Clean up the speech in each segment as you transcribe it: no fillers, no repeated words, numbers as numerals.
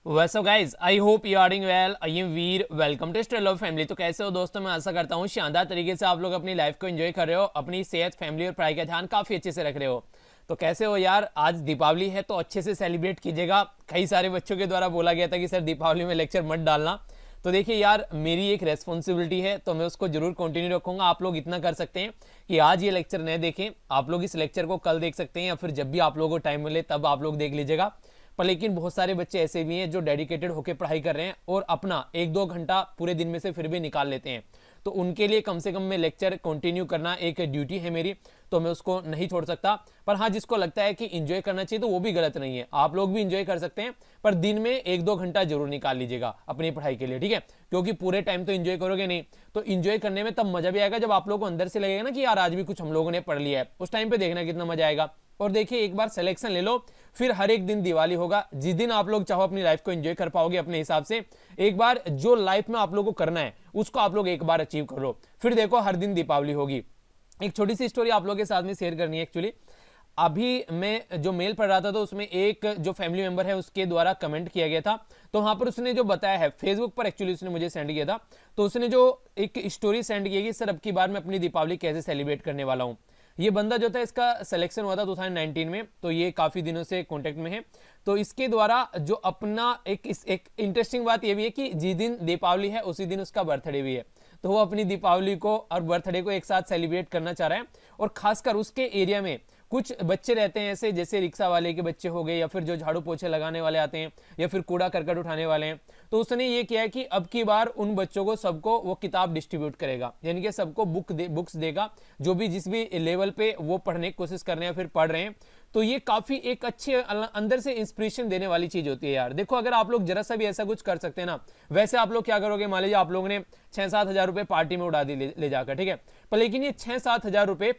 वैसे guys I hope you are doing well. I am Veer, welcome to स्ट्रेल of family. तो कैसे हो दोस्तों, मैं आशा करता हूँ शानदार तरीके से आप लोग अपनी लाइफ को एंजॉय कर रहे हो, अपनी सेहत, फैमिली और पढ़ाई का ध्यान काफी अच्छे से रख रहे हो। तो कैसे हो यार, आज दीपावली है तो अच्छे से सेलिब्रेट कीजिएगा। कई सारे बच्चों के द्वारा बोला गया था कि सर दीपावली में लेक्चर मत डालना, तो देखिए यार मेरी एक रेस्पॉन्सिबिलिटी है तो मैं उसको जरूर कंटिन्यू रखूंगा। आप लोग इतना कर सकते हैं कि आज ये लेक्चर न देखें, आप लोग इस लेक्चर को कल देख सकते हैं या फिर जब भी आप लोगों को टाइम मिले तब आप लोग देख लीजिएगा। पर लेकिन बहुत सारे बच्चे ऐसे भी हैं जो डेडिकेटेड होकर पढ़ाई कर रहे हैं और अपना 1-2 घंटा पूरे दिन में से फिर भी निकाल लेते हैं, तो उनके लिए कम से कम मैं लेक्चर कंटिन्यू करना एक ड्यूटी है मेरी, तो मैं उसको नहीं छोड़ सकता। पर हाँ, जिसको लगता है कि इंजॉय करना चाहिए तो वो भी गलत नहीं है, आप लोग भी इंजॉय कर सकते हैं, पर दिन में 1-2 घंटा जरूर निकाल लीजिएगा अपनी पढ़ाई के लिए, ठीक है। क्योंकि पूरे टाइम तो इंजॉय करोगे नहीं, तो इंजॉय करने में तब मजा भी आएगा जब आप लोगों को अंदर से लगेगा ना कि यार आज भी कुछ हम लोगों ने पढ़ लिया है, उस टाइम पे देखना कितना मजा आएगा। और देखिए एक बार सिलेक्शन ले लो, फिर हर एक दिन दिवाली होगा, जिस दिन आप लोग चाहो अपनी लाइफ को एंजॉय कर पाओगे अपने हिसाब से। एक बार जो लाइफ में आप लोगों को करना है उसको आप लोग एक बार अचीव कर लो, फिर देखो हर दिन दीपावली होगी। एक छोटी सी स्टोरी आप लोगों के साथ में शेयर करनी है एक्चुअली। अभी मैं जो मेल पढ़ रहा था तो उसमें एक जो फैमिली मेंबर है उसके द्वारा कमेंट किया गया था, तो वहां पर उसने जो बताया है फेसबुक पर, एक्चुअली उसने मुझे सेंड किया था, तो उसने जो एक स्टोरी सेंड की कि सर अब की बार मैं अपनी दीपावली कैसे सेलिब्रेट करने वाला हूं। ये बंदा जो था इसका सिलेक्शन हुआ था 2019 में, तो ये काफी दिनों से कांटेक्ट में है। तो इसके द्वारा जो अपना एक इंटरेस्टिंग बात ये भी है कि जिस दिन दीपावली है उसी दिन उसका बर्थडे भी है, तो वो अपनी दीपावली को और बर्थडे को एक साथ सेलिब्रेट करना चाह रहा है। और खासकर उसके एरिया में कुछ बच्चे रहते हैं ऐसे, जैसे रिक्शा वाले के बच्चे हो गए या फिर जो झाड़ू पोछे लगाने वाले आते हैं या फिर कूड़ा करकट उठाने वाले हैं, तो उसने ये किया कि अब की बार उन बच्चों को सबको वो किताब डिस्ट्रीब्यूट करेगा, यानी कि सबको बुक्स देगा, जो भी जिस भी लेवल पे वो पढ़ने की कोशिश कर रहे हैं फिर पढ़ रहे हैं। तो ये काफी एक अच्छे अंदर से इंस्पिरेशन देने वाली चीज होती है यार। देखो अगर आप लोग जरा सा भी ऐसा कुछ कर सकते हैं ना, वैसे आप लोग क्या करोगे, मान लीजिए आप लोगों ने 6-7 हजार रुपए पार्टी में उड़ा दी ले जाकर, ठीक है, पर लेकिन ये 6-7 हजार रुपए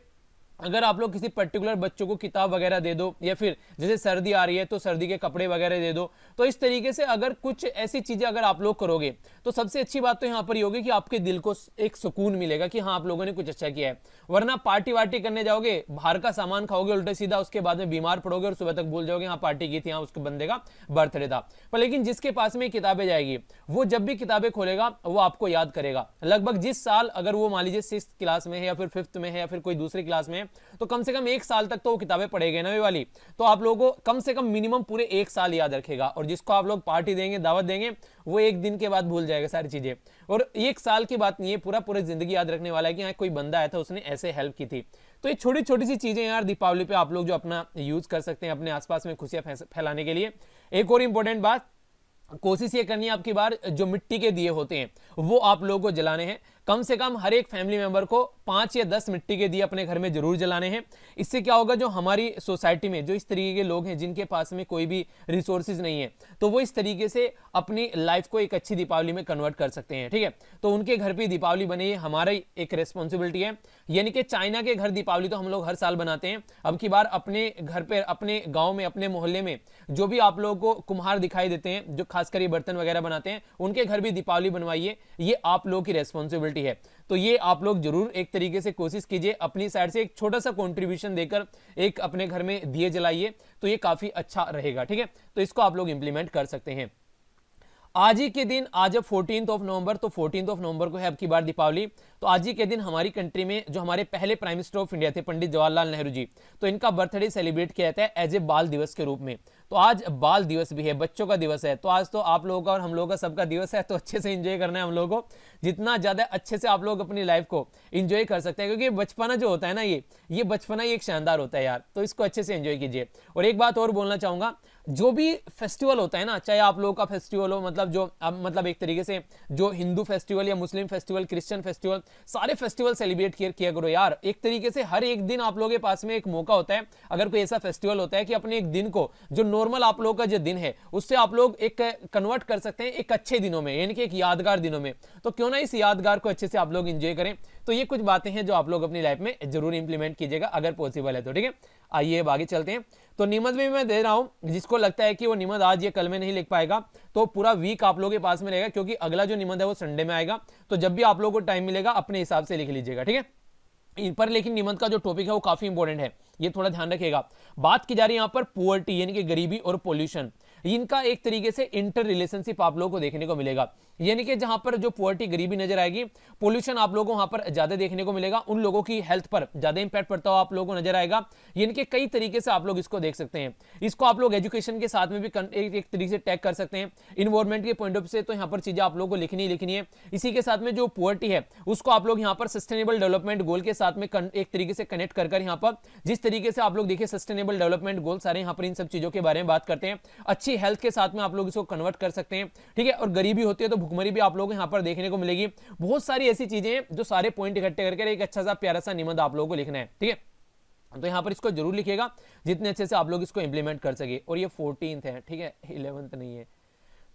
अगर आप लोग किसी पर्टिकुलर बच्चों को किताब वगैरह दे दो, या फिर जैसे सर्दी आ रही है तो सर्दी के कपड़े वगैरह दे दो, तो इस तरीके से अगर कुछ ऐसी चीजें अगर आप लोग करोगे तो सबसे अच्छी बात तो यहां पर ये होगी कि आपके दिल को एक सुकून मिलेगा कि हाँ आप लोगों ने कुछ अच्छा किया है। वरना पार्टी वार्टी करने जाओगे, बाहर का सामान खाओगे उल्टे सीधा, उसके बाद में बीमार पड़ोगे और सुबह तक भूल जाओगे हाँ पार्टी की थी, हाँ उसके बंदे का बर्थडे था। पर लेकिन जिसके पास में किताबें जाएगी, वो जब भी किताबें खोलेगा वो आपको याद करेगा। लगभग जिस साल अगर वो मान लीजिए 6th क्लास में है या फिर 5th में है या फिर कोई दूसरी क्लास में है, तो कम से कम 1 साल तक तो वो किताबें पढ़ेगा ना ये वाली, तो आप लोगों को कम से कम मिनिमम पूरे 1 साल याद रखेगा। और जिसको आप लोग पार्टी देंगे, दावत देंगे, वो 1 दिन के बाद भूल जाएगा सारी चीजें। और 1 साल की बात नहीं है, पूरी जिंदगी याद रखने वाला है कि हाँ कोई बंदा आया था उसने ऐसे हेल्प की थी। तो ये छोटी छोटी सी चीजें यार दीपावली पे आप लोग जो अपना यूज कर सकते हैं अपने आसपास में खुशियां फैलाने के लिए। एक और इंपॉर्टेंट बात, कोशिश ये करनी है आपकी बार जो मिट्टी के दिए होते हैं वो आप लोगों को जलाने हैं। कम से कम हर एक फैमिली मेंबर को 5 या 10 मिट्टी के दिए अपने घर में जरूर जलाने हैं। इससे क्या होगा, जो हमारी सोसाइटी में जो इस तरीके के लोग हैं जिनके पास में कोई भी रिसोर्सेज नहीं है, तो वो इस तरीके से अपनी लाइफ को एक अच्छी दीपावली में कन्वर्ट कर सकते हैं, ठीक है। तो उनके घर पे दीपावली बने, ये हमारा एक रेस्पॉन्सिबिलिटी है। यानी कि चाइना के घर दीपावली तो हम लोग हर साल बनाते हैं, अब की बार अपने घर पे, अपने गाँव में, अपने मोहल्ले में जो भी आप लोगों को कुम्हार दिखाई देते हैं जो खासकर ये बर्तन वगैरह बनाते हैं, उनके घर भी दीपावली बनवाइए, ये आप लोगों की रेस्पॉन्सिबिलिटी है। तो ये आप लोग जरूर एक तरीके से कोशिश कीजिए अपनी साइड से एक छोटा सा कंट्रीब्यूशन देकर एक अपने घर में दिए जलाइए, तो ये काफी अच्छा रहेगा, ठीक है। तो इसको आप लोग इंप्लीमेंट कर सकते हैं। आज ही के दिन, आज 14 नवंबर, तो 14 नवंबर को है अब की बार दीपावली। तो आज ही के दिन हमारी कंट्री में जो हमारे पहले प्राइम मिनिस्टर ऑफ इंडिया थे पंडित जवाहरलाल नेहरू जी, तो इनका बर्थडे सेलिब्रेट किया जाता है एज ए बाल दिवस के रूप में। तो आज बाल दिवस भी है, बच्चों का दिवस है, तो आज तो आप लोगों का और हम लोगों का सबका दिवस है, तो अच्छे से एंजॉय करना है हम लोगों को। जितना ज्यादा अच्छे से आप लोग अपनी लाइफ को एंजॉय कर सकते हैं, क्योंकि बचपना जो होता है ना, ये बचपना ही एक शानदार होता है यार, तो इसको अच्छे से एंजॉय कीजिए। और एक बात और बोलना चाहूंगा, जो भी फेस्टिवल होता है ना, चाहे आप लोगों का फेस्टिवल हो, मतलब जो मतलब एक तरीके से जो हिंदू फेस्टिवल या मुस्लिम फेस्टिवल, क्रिश्चियन फेस्टिवल, सारे फेस्टिवल सेलिब्रेट किया करो यार। एक तरीके से हर एक दिन आप लोगों के पास में एक मौका होता है, अगर कोई ऐसा फेस्टिवल होता है कि अपने एक दिन को, जो नॉर्मल आप लोगों का जो दिन है, उससे आप लोग एक कन्वर्ट कर सकते हैं एक अच्छे दिनों में, यानी कि एक यादगार दिनों में। तो क्यों ना इस यादगार को अच्छे से आप लोग एंजॉय करें। तो ये कुछ बातें हैं जो आप लोग अपनी लाइफ में जरूर इंप्लीमेंट कीजिएगा अगर पॉसिबल है तो, ठीक है। आइए अब आगे चलते हैं। तो निमंत भी मैं दे रहा हूं, जिसको लगता है कि वो निमंत आज या कल में नहीं लिख पाएगा, तो पूरा वीक आप लोगों के पास में रहेगा, क्योंकि अगला जो निबंध है वो संडे में आएगा। तो जब भी आप लोगों को टाइम मिलेगा अपने हिसाब से लिख लीजिएगा, ठीक है। इन पर लेकिन निबंध का जो टॉपिक है वो काफी इंपॉर्टेंट है, ये थोड़ा ध्यान रखिएगा। बात की जा रही है यहां पर पुअर्टी, यानी कि गरीबी और पोल्यूशन। इनका एक तरीके से इंटर रिलेशनशिप आप लोगों को देखने को मिलेगा। यानी कि जहां पर जो पॉवर्टी गरीबी नजर आएगी, पोल्यूशन आप लोगों को वहां पर ज्यादा देखने को मिलेगा, उन लोगों की हेल्थ पर ज्यादा इंपैक्ट पड़ता हुआ आप लोगों को नजर आएगा। यानी कि कई तरीके से आप लोग इसको देख सकते हैं। इसको आप लोग एजुकेशन के साथ में भी एक तरीके से टैग कर सकते हैं, इन्वायरमेंट के पॉइंट ऑफ व्यू से तो यहाँ पर चीजें आप लोगों को लिखनी है। इसी के साथ में जो पॉवर्टी है उसको आप लोग यहाँ पर सस्टेनेबल डेवलपमेंट गोल के साथ में एक तरीके से कनेक्ट कर यहाँ पर जिस तरीके से आप लोग देखिए सस्टेनेबल डेवलपमेंट गोल सारे यहाँ पर इन सब चीजों के बारे में बात करते हैं। अच्छी हेल्थ के साथ में आप लोग इसको कन्वर्ट कर सकते हैं, ठीक है। और गरीबी होती है तो भुखमरी भी आप लोग यहाँ पर देखने को मिलेगी। बहुत सारी ऐसी चीजें हैं जो सारे पॉइंट इकट्ठे करके एक अच्छा सा प्यारा सा निबंध आप लोगों को लिखना है, ठीक है। तो यहाँ पर इसको जरूर लिखिएगा जितने अच्छे से आप लोग इसको इंप्लीमेंट कर सके। और ये 14th है, ठीक है, 11th नहीं है।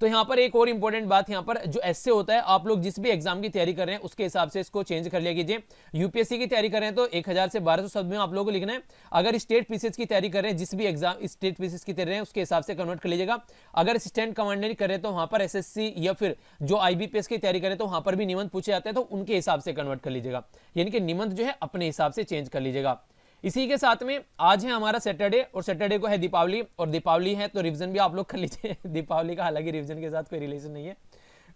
तो यहाँ पर एक और इंपॉर्टेंट बात, यहाँ पर जो एस्से होता है, आप लोग जिस भी एग्जाम की तैयारी कर रहे हैं उसके हिसाब से इसको चेंज कर लिया कीजिए। यूपीएससी की तैयारी कर रहे हैं तो 1000 से 1200 शब्द में आप लोगों को लिखना है। अगर स्टेट पीसीएस की तैयारी कर रहे हैं, जिस भी एग्जाम स्टेट पीसीएस की तैयारी है उसके हिसाब से कन्वर्ट कर लीजिएगा। अगर असिस्टेंट कमांडर कर रहे हैं तो वहां पर एसएससी या फिर जो आईबीपीएस की तैयारी करें तो वहां पर भी निबंध पूछे जाते हैं, तो उनके हिसाब से कन्वर्ट कर लीजिएगा। यानी कि निबंध जो है अपने हिसाब से चेंज कर लीजिएगा। इसी के साथ में आज है हमारा सैटरडे, और सैटरडे को है दीपावली, और दीपावली है तो रिवीजन भी आप लोग कर लीजिए। दीपावली का हालांकि रिवीजन के साथ कोई रिलेशन नहीं है,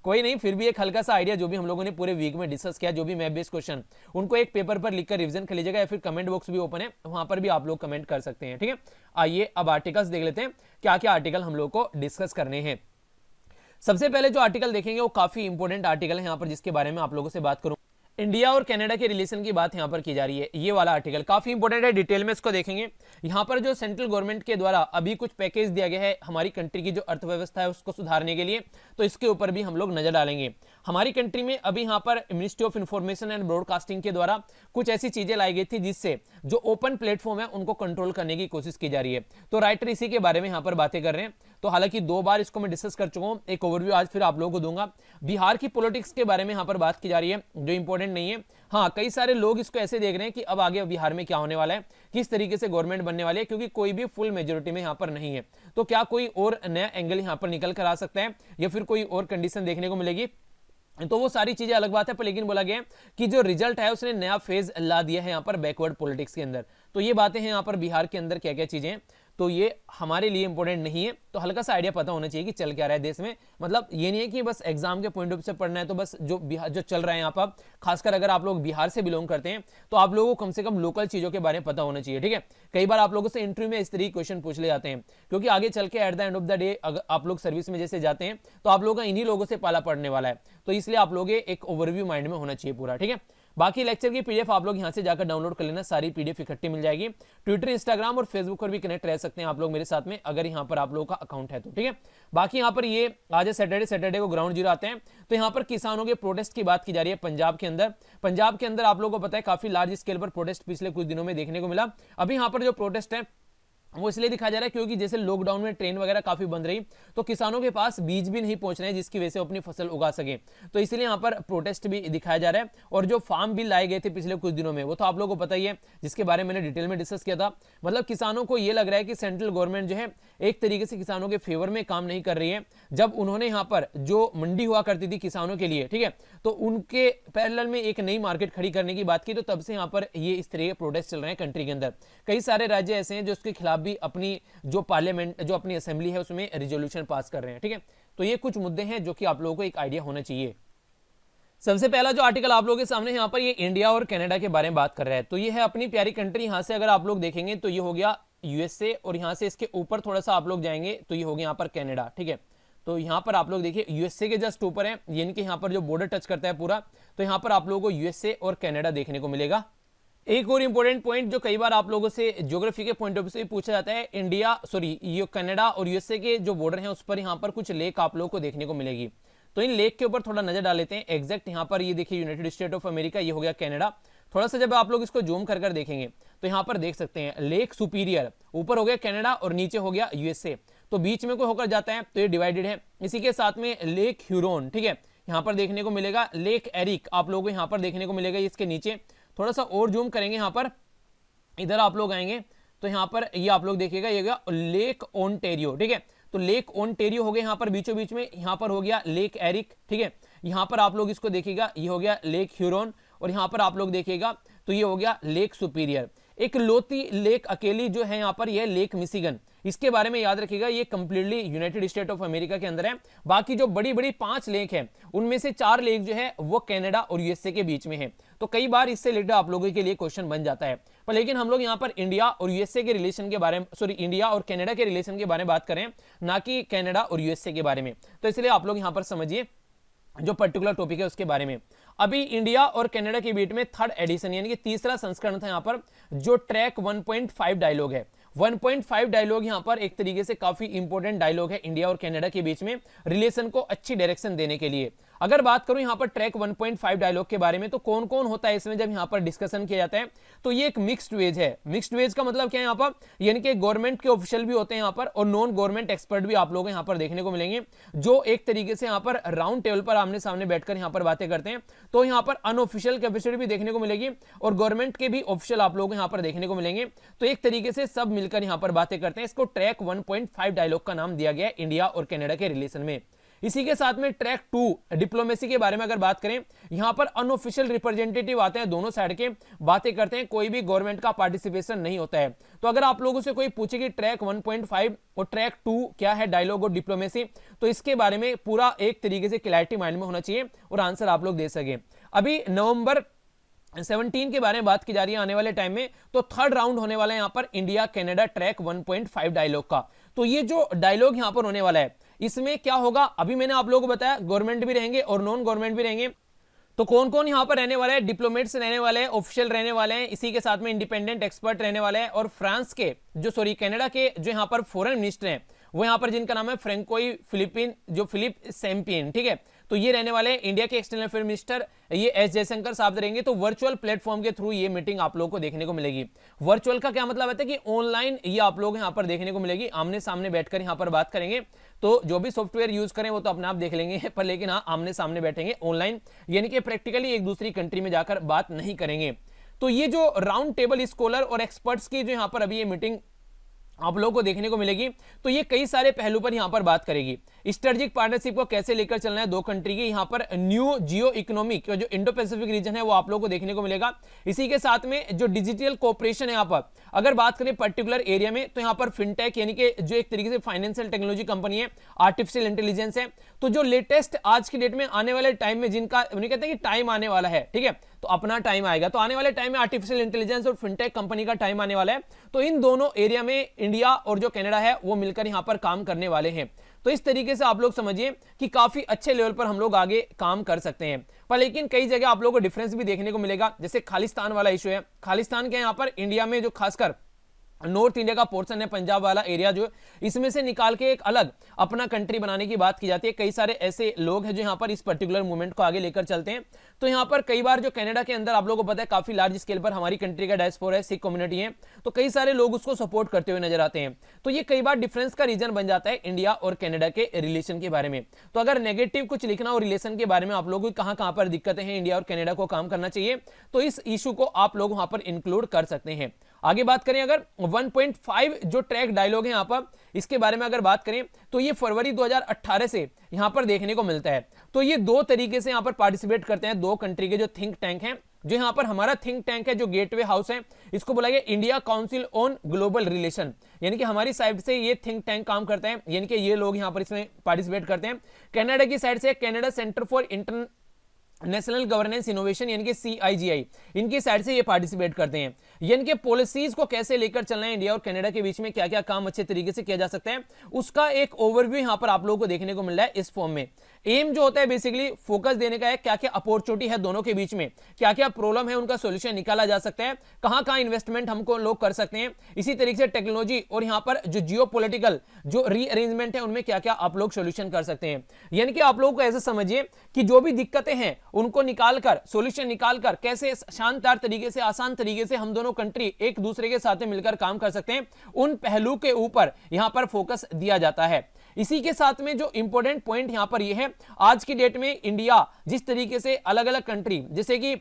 कोई नहीं, फिर भी एक हल्का सा आइडिया जो भी हम लोगों ने पूरे वीक में डिस्कस किया, जो भी मैथ बेस्ड क्वेश्चन, उनको एक पेपर पर लिखकर रिवीजन कर लीजिएगा, या फिर कमेंट बॉक्स भी ओपन है, वहां पर भी आप लोग कमेंट कर सकते हैं, ठीक है। आइए अब आर्टिकल्स देख लेते हैं, क्या क्या आर्टिकल हम लोग को डिस्कस करने हैं। सबसे पहले जो आर्टिकल देखेंगे वो काफी इंपॉर्टेंट आर्टिकल है यहाँ पर, जिसके बारे में आप लोगों से बात करूं। इंडिया और कनाडा के रिलेशन की बात यहां पर की जा रही है। ये वाला आर्टिकल काफी इंपॉर्टेंट है, डिटेल में इसको देखेंगे। यहां पर जो सेंट्रल गवर्नमेंट के द्वारा अभी कुछ पैकेज दिया गया है हमारी कंट्री की जो अर्थव्यवस्था है उसको सुधारने के लिए, तो इसके ऊपर भी हम लोग नजर डालेंगे। हमारी कंट्री में अभी यहां पर ministry of information and broadcasting के द्वारा कुछ ऐसी चीजें लाई गई थी जिससे जो ओपन प्लेटफॉर्म है उनको कंट्रोल करने की कोशिश की जा रही है। तो राइटर इसी के बारे में यहां पर बातें कर रहे हैं। तो हालांकि 2 बार इसको मैं डिस्कस कर चुका हूं, एक ओवरव्यू आज फिर आप लोगों को दूंगा। बिहार की पॉलिटिक्स के बारे में यहां पर बात की जा रही है, जो इंपॉर्टेंट नहीं है। हाँ, कई सारे लोग इसको ऐसे देख रहे हैं कि अब आगे बिहार में क्या होने वाला है, किस तरीके से गवर्नमेंट बनने वाली है, क्योंकि कोई भी फुल मेजोरिटी में यहां पर नहीं है। तो क्या कोई और नया एंगल यहां पर निकल कर आ सकता है, या फिर कोई और कंडीशन देखने को मिलेगी, तो वो सारी चीजें अलग बात है। पर लेकिन बोला गया है कि जो रिजल्ट है उसने नया फेज ला दिया है यहाँ पर बैकवर्ड पॉलिटिक्स के अंदर। तो ये बातें हैं यहाँ पर बिहार के अंदर क्या क्या चीजें हैं, तो ये हमारे लिए इंपॉर्टेंट नहीं है। तो हल्का सा आइडिया पता होना चाहिए कि चल क्या रहा है देश में। मतलब ये नहीं है कि बस एग्जाम के पॉइंट ऑफ व्यू से पढ़ना है, तो बस जो बिहार जो चल रहा है यहाँ पर, खासकर अगर आप लोग बिहार से बिलोंग करते हैं तो आप लोगों को कम से कम लोकल चीजों के बारे में पता होना चाहिए, ठीक है। कई बार आप लोगों से इंटरव्यू में इस तरीके क्वेश्चन पूछ ले जाते हैं, क्योंकि आगे चल के at the end of the day अगर आप लोग सर्विस में जैसे जाते हैं तो आप लोगों का इन्हीं लोगों से पाला पड़ने वाला है। तो इसलिए आप लोग एक ओवरव्यू माइंड में होना चाहिए पूरा, ठीक है। बाकी लेक्चर की पीडीएफ आप लोग यहां से जाकर डाउनलोड कर लेना, सारी पीडीएफ इकट्ठी मिल जाएगी। ट्विटर, इंस्टाग्राम और फेसबुक पर भी कनेक्ट रह सकते हैं आप लोग मेरे साथ में, अगर यहां पर आप लोगों का अकाउंट है तो, ठीक है। बाकी यहां पर ये आज है सैटरडे को ग्राउंड जीरो आते हैं, तो यहां पर किसानों के प्रोटेस्ट की बात की जा रही है पंजाब के अंदर। पंजाब के अंदर आप लोगों को पता है काफी लार्ज स्केल पर प्रोटेस्ट पिछले कुछ दिनों में देखने को मिला। अभी यहां पर जो प्रोटेस्ट है वो इसलिए दिखाया जा रहा है क्योंकि जैसे लॉकडाउन में ट्रेन वगैरह काफी बंद रही, तो किसानों के पास बीज भी नहीं पहुंच रहे हैं जिसकी वजह से अपनी फसल उगा सके, तो इसलिए यहाँ पर प्रोटेस्ट भी दिखाया जा रहा है। और जो फार्म बिल लाए गए थे पिछले कुछ दिनों में वो तो आप लोगों को पता ही है, जिसके बारे में मैंने डिटेल में डिस्कस किया था। मतलब किसानों को ये लग रहा है कि सेंट्रल गवर्नमेंट जो है एक तरीके से किसानों के फेवर में काम नहीं कर रही है। जब उन्होंने यहाँ पर जो मंडी हुआ करती थी किसानों के लिए, ठीक है, तो उनके पैरेलल में एक नई मार्केट खड़ी करने की बात की, तो तब से यहाँ पर ये इस तरह के प्रोटेस्ट चल रहे हैं कंट्री के अंदर। कई सारे राज्य ऐसे हैं जो उसके खिलाफ भी अपनी जो पार्लियामेंट जो अपनी असेंबली है उसमें रेजोल्यूशन पास कर रहे हैं, ठीक है। तो ये कुछ मुद्दे हैं जो कि आप लोगों को एक आइडिया होना चाहिए। सबसे पहला जो आर्टिकल आप लोगों के सामने यहाँ पर ये इंडिया और कनाडा के बारे में बात कर रहा है। तो ये है अपनी प्यारी कंट्री। यहाँ से अगर आप लोग देखेंगे तो ये हो गया यूएसए, और यहाँ से इसके ऊपर थोड़ा सा आप लोग जाएंगे तो ये हो गया यहाँ पर कनाडा, ठीक है। तो यहाँ पर आप लोग देखिए यूएसए के जस्ट ऊपर है, यानी कि यहाँ पर जो बॉर्डर टच करता है पूरा, तो यहाँ पर आप लोगों को यूएसए और कनाडा देखने को मिलेगा। एक और इंपॉर्टेंट पॉइंट जो कई बार आप लोगों से ज्योग्राफी के पॉइंट ऑफ व्यू से पूछा जाता है, ये कनाडा और यूएसए के जो बॉर्डर हैं उस पर यहाँ पर कुछ लेक आप लोगों को देखने को मिलेगी। तो इन लेक के ऊपर थोड़ा नजर डाल लेते हैं। एग्जैक्ट यहाँ पर ये देखिए यूनाइटेड स्टेट ऑफ अमेरिका, ये हो गया कनाडा। थोड़ा सा जब आप लोग इसको जूम कर देखेंगे तो यहाँ पर देख सकते हैं लेक सुपीरियर, ऊपर हो गया कनाडा और नीचे हो गया यूएसए, तो बीच में कोई होकर जाता है तो ये डिवाइडेड है। इसी के साथ में लेक ह्यूरोन, ठीक है, यहाँ पर देखने को मिलेगा। लेक एरिक आप लोगों को यहाँ पर देखने को मिलेगा इसके नीचे। थोड़ा सा और जूम करेंगे, यहाँ पर इधर आप लोग आएंगे तो यहाँ पर ये आप लोग देखिएगा ये गया लेक ओंटेरियो, ठीक है। तो लेक ओंटेरियो हो गया यहाँ पर बीचों बीच में, यहाँ पर हो गया लेक एरिक, ठीक है। यहाँ पर आप लोग इसको देखिएगा ये हो गया लेक ह्यूरोन, और यहाँ पर आप लोग देखिएगा तो ये हो गया लेक सुपीरियर। एक लोती लेक अकेली जो है यहाँ पर यह लेक मिशिगन, इसके बारे में याद रखिएगा, ये completely United state of America के अंदर है। बाकी जो बड़ी बड़ी 5 लेक है उनमें से 4 लेक जो है वो कनाडा और यूएसए के बीच में है। तो कई बार इससे रिलेटेड आप लोगों के लिए क्वेश्चन बन जाता है, पर लेकिन हम लोग यहाँ पर इंडिया और यूएसए के रिलेशन के बारे में, सॉरी, इंडिया और कनाडा के रिलेशन के बारे में बात करें, ना कि कनाडा और यूएसए के बारे में। तो इसलिए आप लोग यहाँ पर समझिए जो पर्टिकुलर टॉपिक है उसके बारे में। अभी इंडिया और कनाडा के बीच में 3rd एडिशन यानी कि तीसरा संस्करण था यहाँ पर, जो ट्रैक 1.5 डायलॉग है। 1.5 डायलॉग यहाँ पर एक तरीके से काफी इंपॉर्टेंट डायलॉग है इंडिया और कनाडा के बीच में रिलेशन को अच्छी डायरेक्शन देने के लिए। अगर बात करूं यहाँ पर ट्रैक 1.5 डायलॉग के बारे में, तो कौन कौन होता है इसमें जब यहाँ पर डिस्कशन किया जाता है, तो ये एक मिक्स्ड वेज है। मिक्स्ड वेज का मतलब क्या है यहाँ पर, यानी कि गवर्नमेंट के ऑफिशियल भी होते हैं यहाँ पर और नॉन गवर्नमेंट एक्सपर्ट भी आप लोग यहाँ पर देखने को मिलेंगे, जो एक तरीके से यहाँ पर राउंड टेबल पर आमने सामने बैठकर यहाँ पर बातें करते हैं। तो यहाँ पर अनऑफिशियल कैपेसिटी भी देखने को मिलेगी और गवर्नमेंट के भी ऑफिशियल आप लोग यहाँ पर देखने को मिलेंगे। तो एक तरीके से सब मिलकर यहाँ पर बातें करते हैं। इसको ट्रैक 1.5 डायलॉग का नाम दिया गया है इंडिया और कनाडा के रिलेशन में। इसी के साथ में ट्रैक 2 डिप्लोमेसी के बारे में अगर बात करें, यहां पर अनऑफिशियल रिप्रेजेंटेटिव आते हैं, दोनों साइड के बातें करते हैं, कोई भी गवर्नमेंट का पार्टिसिपेशन नहीं होता है। तो अगर आप लोगों से कोई पूछे कि ट्रैक 1.5 और ट्रैक 2 क्या है, डायलॉग और डिप्लोमेसी, तो इसके बारे में पूरा एक तरीके से क्लैरिटी माइंड में होना चाहिए और आंसर आप लोग दे सके। अभी नवंबर 17 के बारे में बात की जा रही है आने वाले टाइम में, तो 3rd राउंड होने वाला है यहाँ पर इंडिया कनाडा ट्रैक 1.5 डायलॉग का। तो ये जो डायलॉग यहाँ पर होने वाला है, इसमें क्या होगा, अभी मैंने आप लोगों को बताया गवर्नमेंट भी रहेंगे और नॉन गवर्नमेंट भी रहेंगे। तो कौन कौन यहाँ पर रहने वाले हैं, डिप्लोमेट्स रहने वाले हैं, ऑफिशियल रहने वाले हैं, इसी के साथ में इंडिपेंडेंट एक्सपर्ट रहने वाले हैं, और फ्रांस के कनाडा के जो यहाँ पर फॉरेन मिनिस्टर हैं वो यहाँ पर जिनका नाम है फ्रेंकोई फिलिपिन, जो फिलिप सैम्पियन, ठीक है। तो ये रहने वाले हैं इंडिया के एक्सटर्नल अफेयर मिनिस्टर, ये एस जयशंकर साहब रहेंगे। तो वर्चुअल प्लेटफॉर्म के थ्रू ये मीटिंग आप लोगों को देखने को मिलेगी। वर्चुअल का क्या मतलब है कि ऑनलाइन ये आप लोग यहाँ पर देखने को मिलेगी, आमने सामने बैठकर यहाँ पर बात करेंगे। तो जो भी सॉफ्टवेयर यूज करें वो तो अपने आप देख लेंगे, पर लेकिन हाँ आमने सामने बैठेंगे ऑनलाइन, यानी कि प्रैक्टिकली एक दूसरी कंट्री में जाकर बात नहीं करेंगे। तो ये जो राउंड टेबल स्कॉलर और एक्सपर्ट्स की जो यहाँ पर अभी ये मीटिंग आप लोगों को देखने को मिलेगी, तो ये कई सारे पहलू पर यहां पर बात करेगी। स्ट्रेटेजिक पार्टनरशिप को कैसे लेकर चलना है दो कंट्री की, यहां पर न्यू जियो इकोनॉमिक जो इंडो पैसिफिक रीजन है वो आप लोगों को देखने को मिलेगा। इसी के साथ में जो डिजिटल कोऑपरेशन है, यहां पर अगर बात करें पर्टिकुलर एरिया में, तो यहां पर फिनटेक यानी कि जो एक तरीके से फाइनेंशियल टेक्नोलॉजी कंपनी है, आर्टिफिशियल इंटेलिजेंस है, तो जो लेटेस्ट आज की डेट में आने वाले टाइम में जिनका उन्हें कहते हैं कि टाइम आने वाला है, ठीक है, तो अपना टाइम आएगा, तो आने वाले टाइम में आर्टिफिशियल इंटेलिजेंस और फिनटेक कंपनी का टाइम आने वाला है। तो इन दोनों एरिया में इंडिया और जो कनाडा है वो मिलकर यहां पर काम करने वाले हैं। तो इस तरीके से आप लोग समझिए कि काफी अच्छे लेवल पर हम लोग आगे काम कर सकते हैं। पर लेकिन कई जगह आप लोगों को डिफरेंस भी देखने को मिलेगा, जैसे खालिस्तान वाला इशू है। खालिस्तान के यहां पर इंडिया में जो खासकर नॉर्थ इंडिया का पोर्शन है, पंजाब वाला एरिया, जो इसमें से निकाल के एक अलग अपना कंट्री बनाने की बात की जाती है। कई सारे ऐसे लोग हैं जो यहाँ पर इस पर्टिकुलर मूवमेंट को आगे लेकर चलते हैं। तो यहाँ पर कई बार जो कनाडा के अंदर आप लोगों को पता है काफी लार्ज स्केल पर हमारी कंट्री का डायस्पोरा है, सिख कम्युनिटी है, तो कई सारे लोग उसको सपोर्ट करते हुए नजर आते हैं। तो ये कई बार डिफरेंस का रीजन बन जाता है इंडिया और कनाडा के रिलेशन के बारे में। तो अगर नेगेटिव कुछ लिखना हो रिलेशन के बारे में, आप लोगों को कहां पर दिक्कतें हैं, इंडिया और कनाडा को काम करना चाहिए, तो इस इशू को आप लोग वहां पर इंक्लूड कर सकते हैं। आगे बात करें अगर 1.5 जो ट्रैक डायलॉग है यहां पर, इसके बारे में अगर बात करें तो ये फरवरी 2018 से यहां पर देखने को मिलता है। तो ये दो तरीके से यहां पर पार्टिसिपेट करते हैं दो कंट्री के जो थिंक टैंक हैं। जो यहां पर हमारा थिंक टैंक है, जो गेटवे हाउस है, इसको बोला गया India council on global relation, यानी कि हमारी साइड से ये थिंक टैंक काम करते हैं, यानी कि ये लोग यहां पर इसमें पार्टिसिपेट करते हैं। कनाडा की साइड से Canada centre for national governance innovation यानी कि CIGI, इनकी साइड से ये पार्टिसिपेट करते हैं। यानी कि पॉलिसीज को कैसे लेकर चलना है, इंडिया और कनाडा के बीच में क्या क्या काम अच्छे तरीके से किया जा सकता है, उसका एक ओवरव्यू यहां पर आप लोगों को देखने को मिल रहा है इस फॉर्म में। एम जो होता है बेसिकली फोकस देने का है, क्या क्या अपॉर्चुनिटी है दोनों के बीच में, क्या क्या प्रॉब्लम है, उनका सोल्यूशन निकाला जा सकता है, कहां इन्वेस्टमेंट हमको लोग कर सकते हैं। इसी तरीके से टेक्नोलॉजी और यहां पर जो जियोपॉलिटिकल जो रीअरेंजमेंट है उनमें क्या क्या आप लोग सोल्यूशन कर सकते हैं। यानी कि आप लोगों को ऐसे समझिए कि जो भी दिक्कतें हैं उनको निकालकर, सॉल्यूशन निकालकर कैसे शानदार तरीके से, आसान तरीके से हम दोनों कंट्री एक दूसरे के साथ मिलकर काम कर सकते हैं, उन पहलू के ऊपर यहां पर फोकस दिया जाता है। इसी के साथ में जो इंपॉर्टेंट पॉइंट यहां पर यह है, आज की डेट में इंडिया जिस तरीके से अलग अलग कंट्री, जैसे कि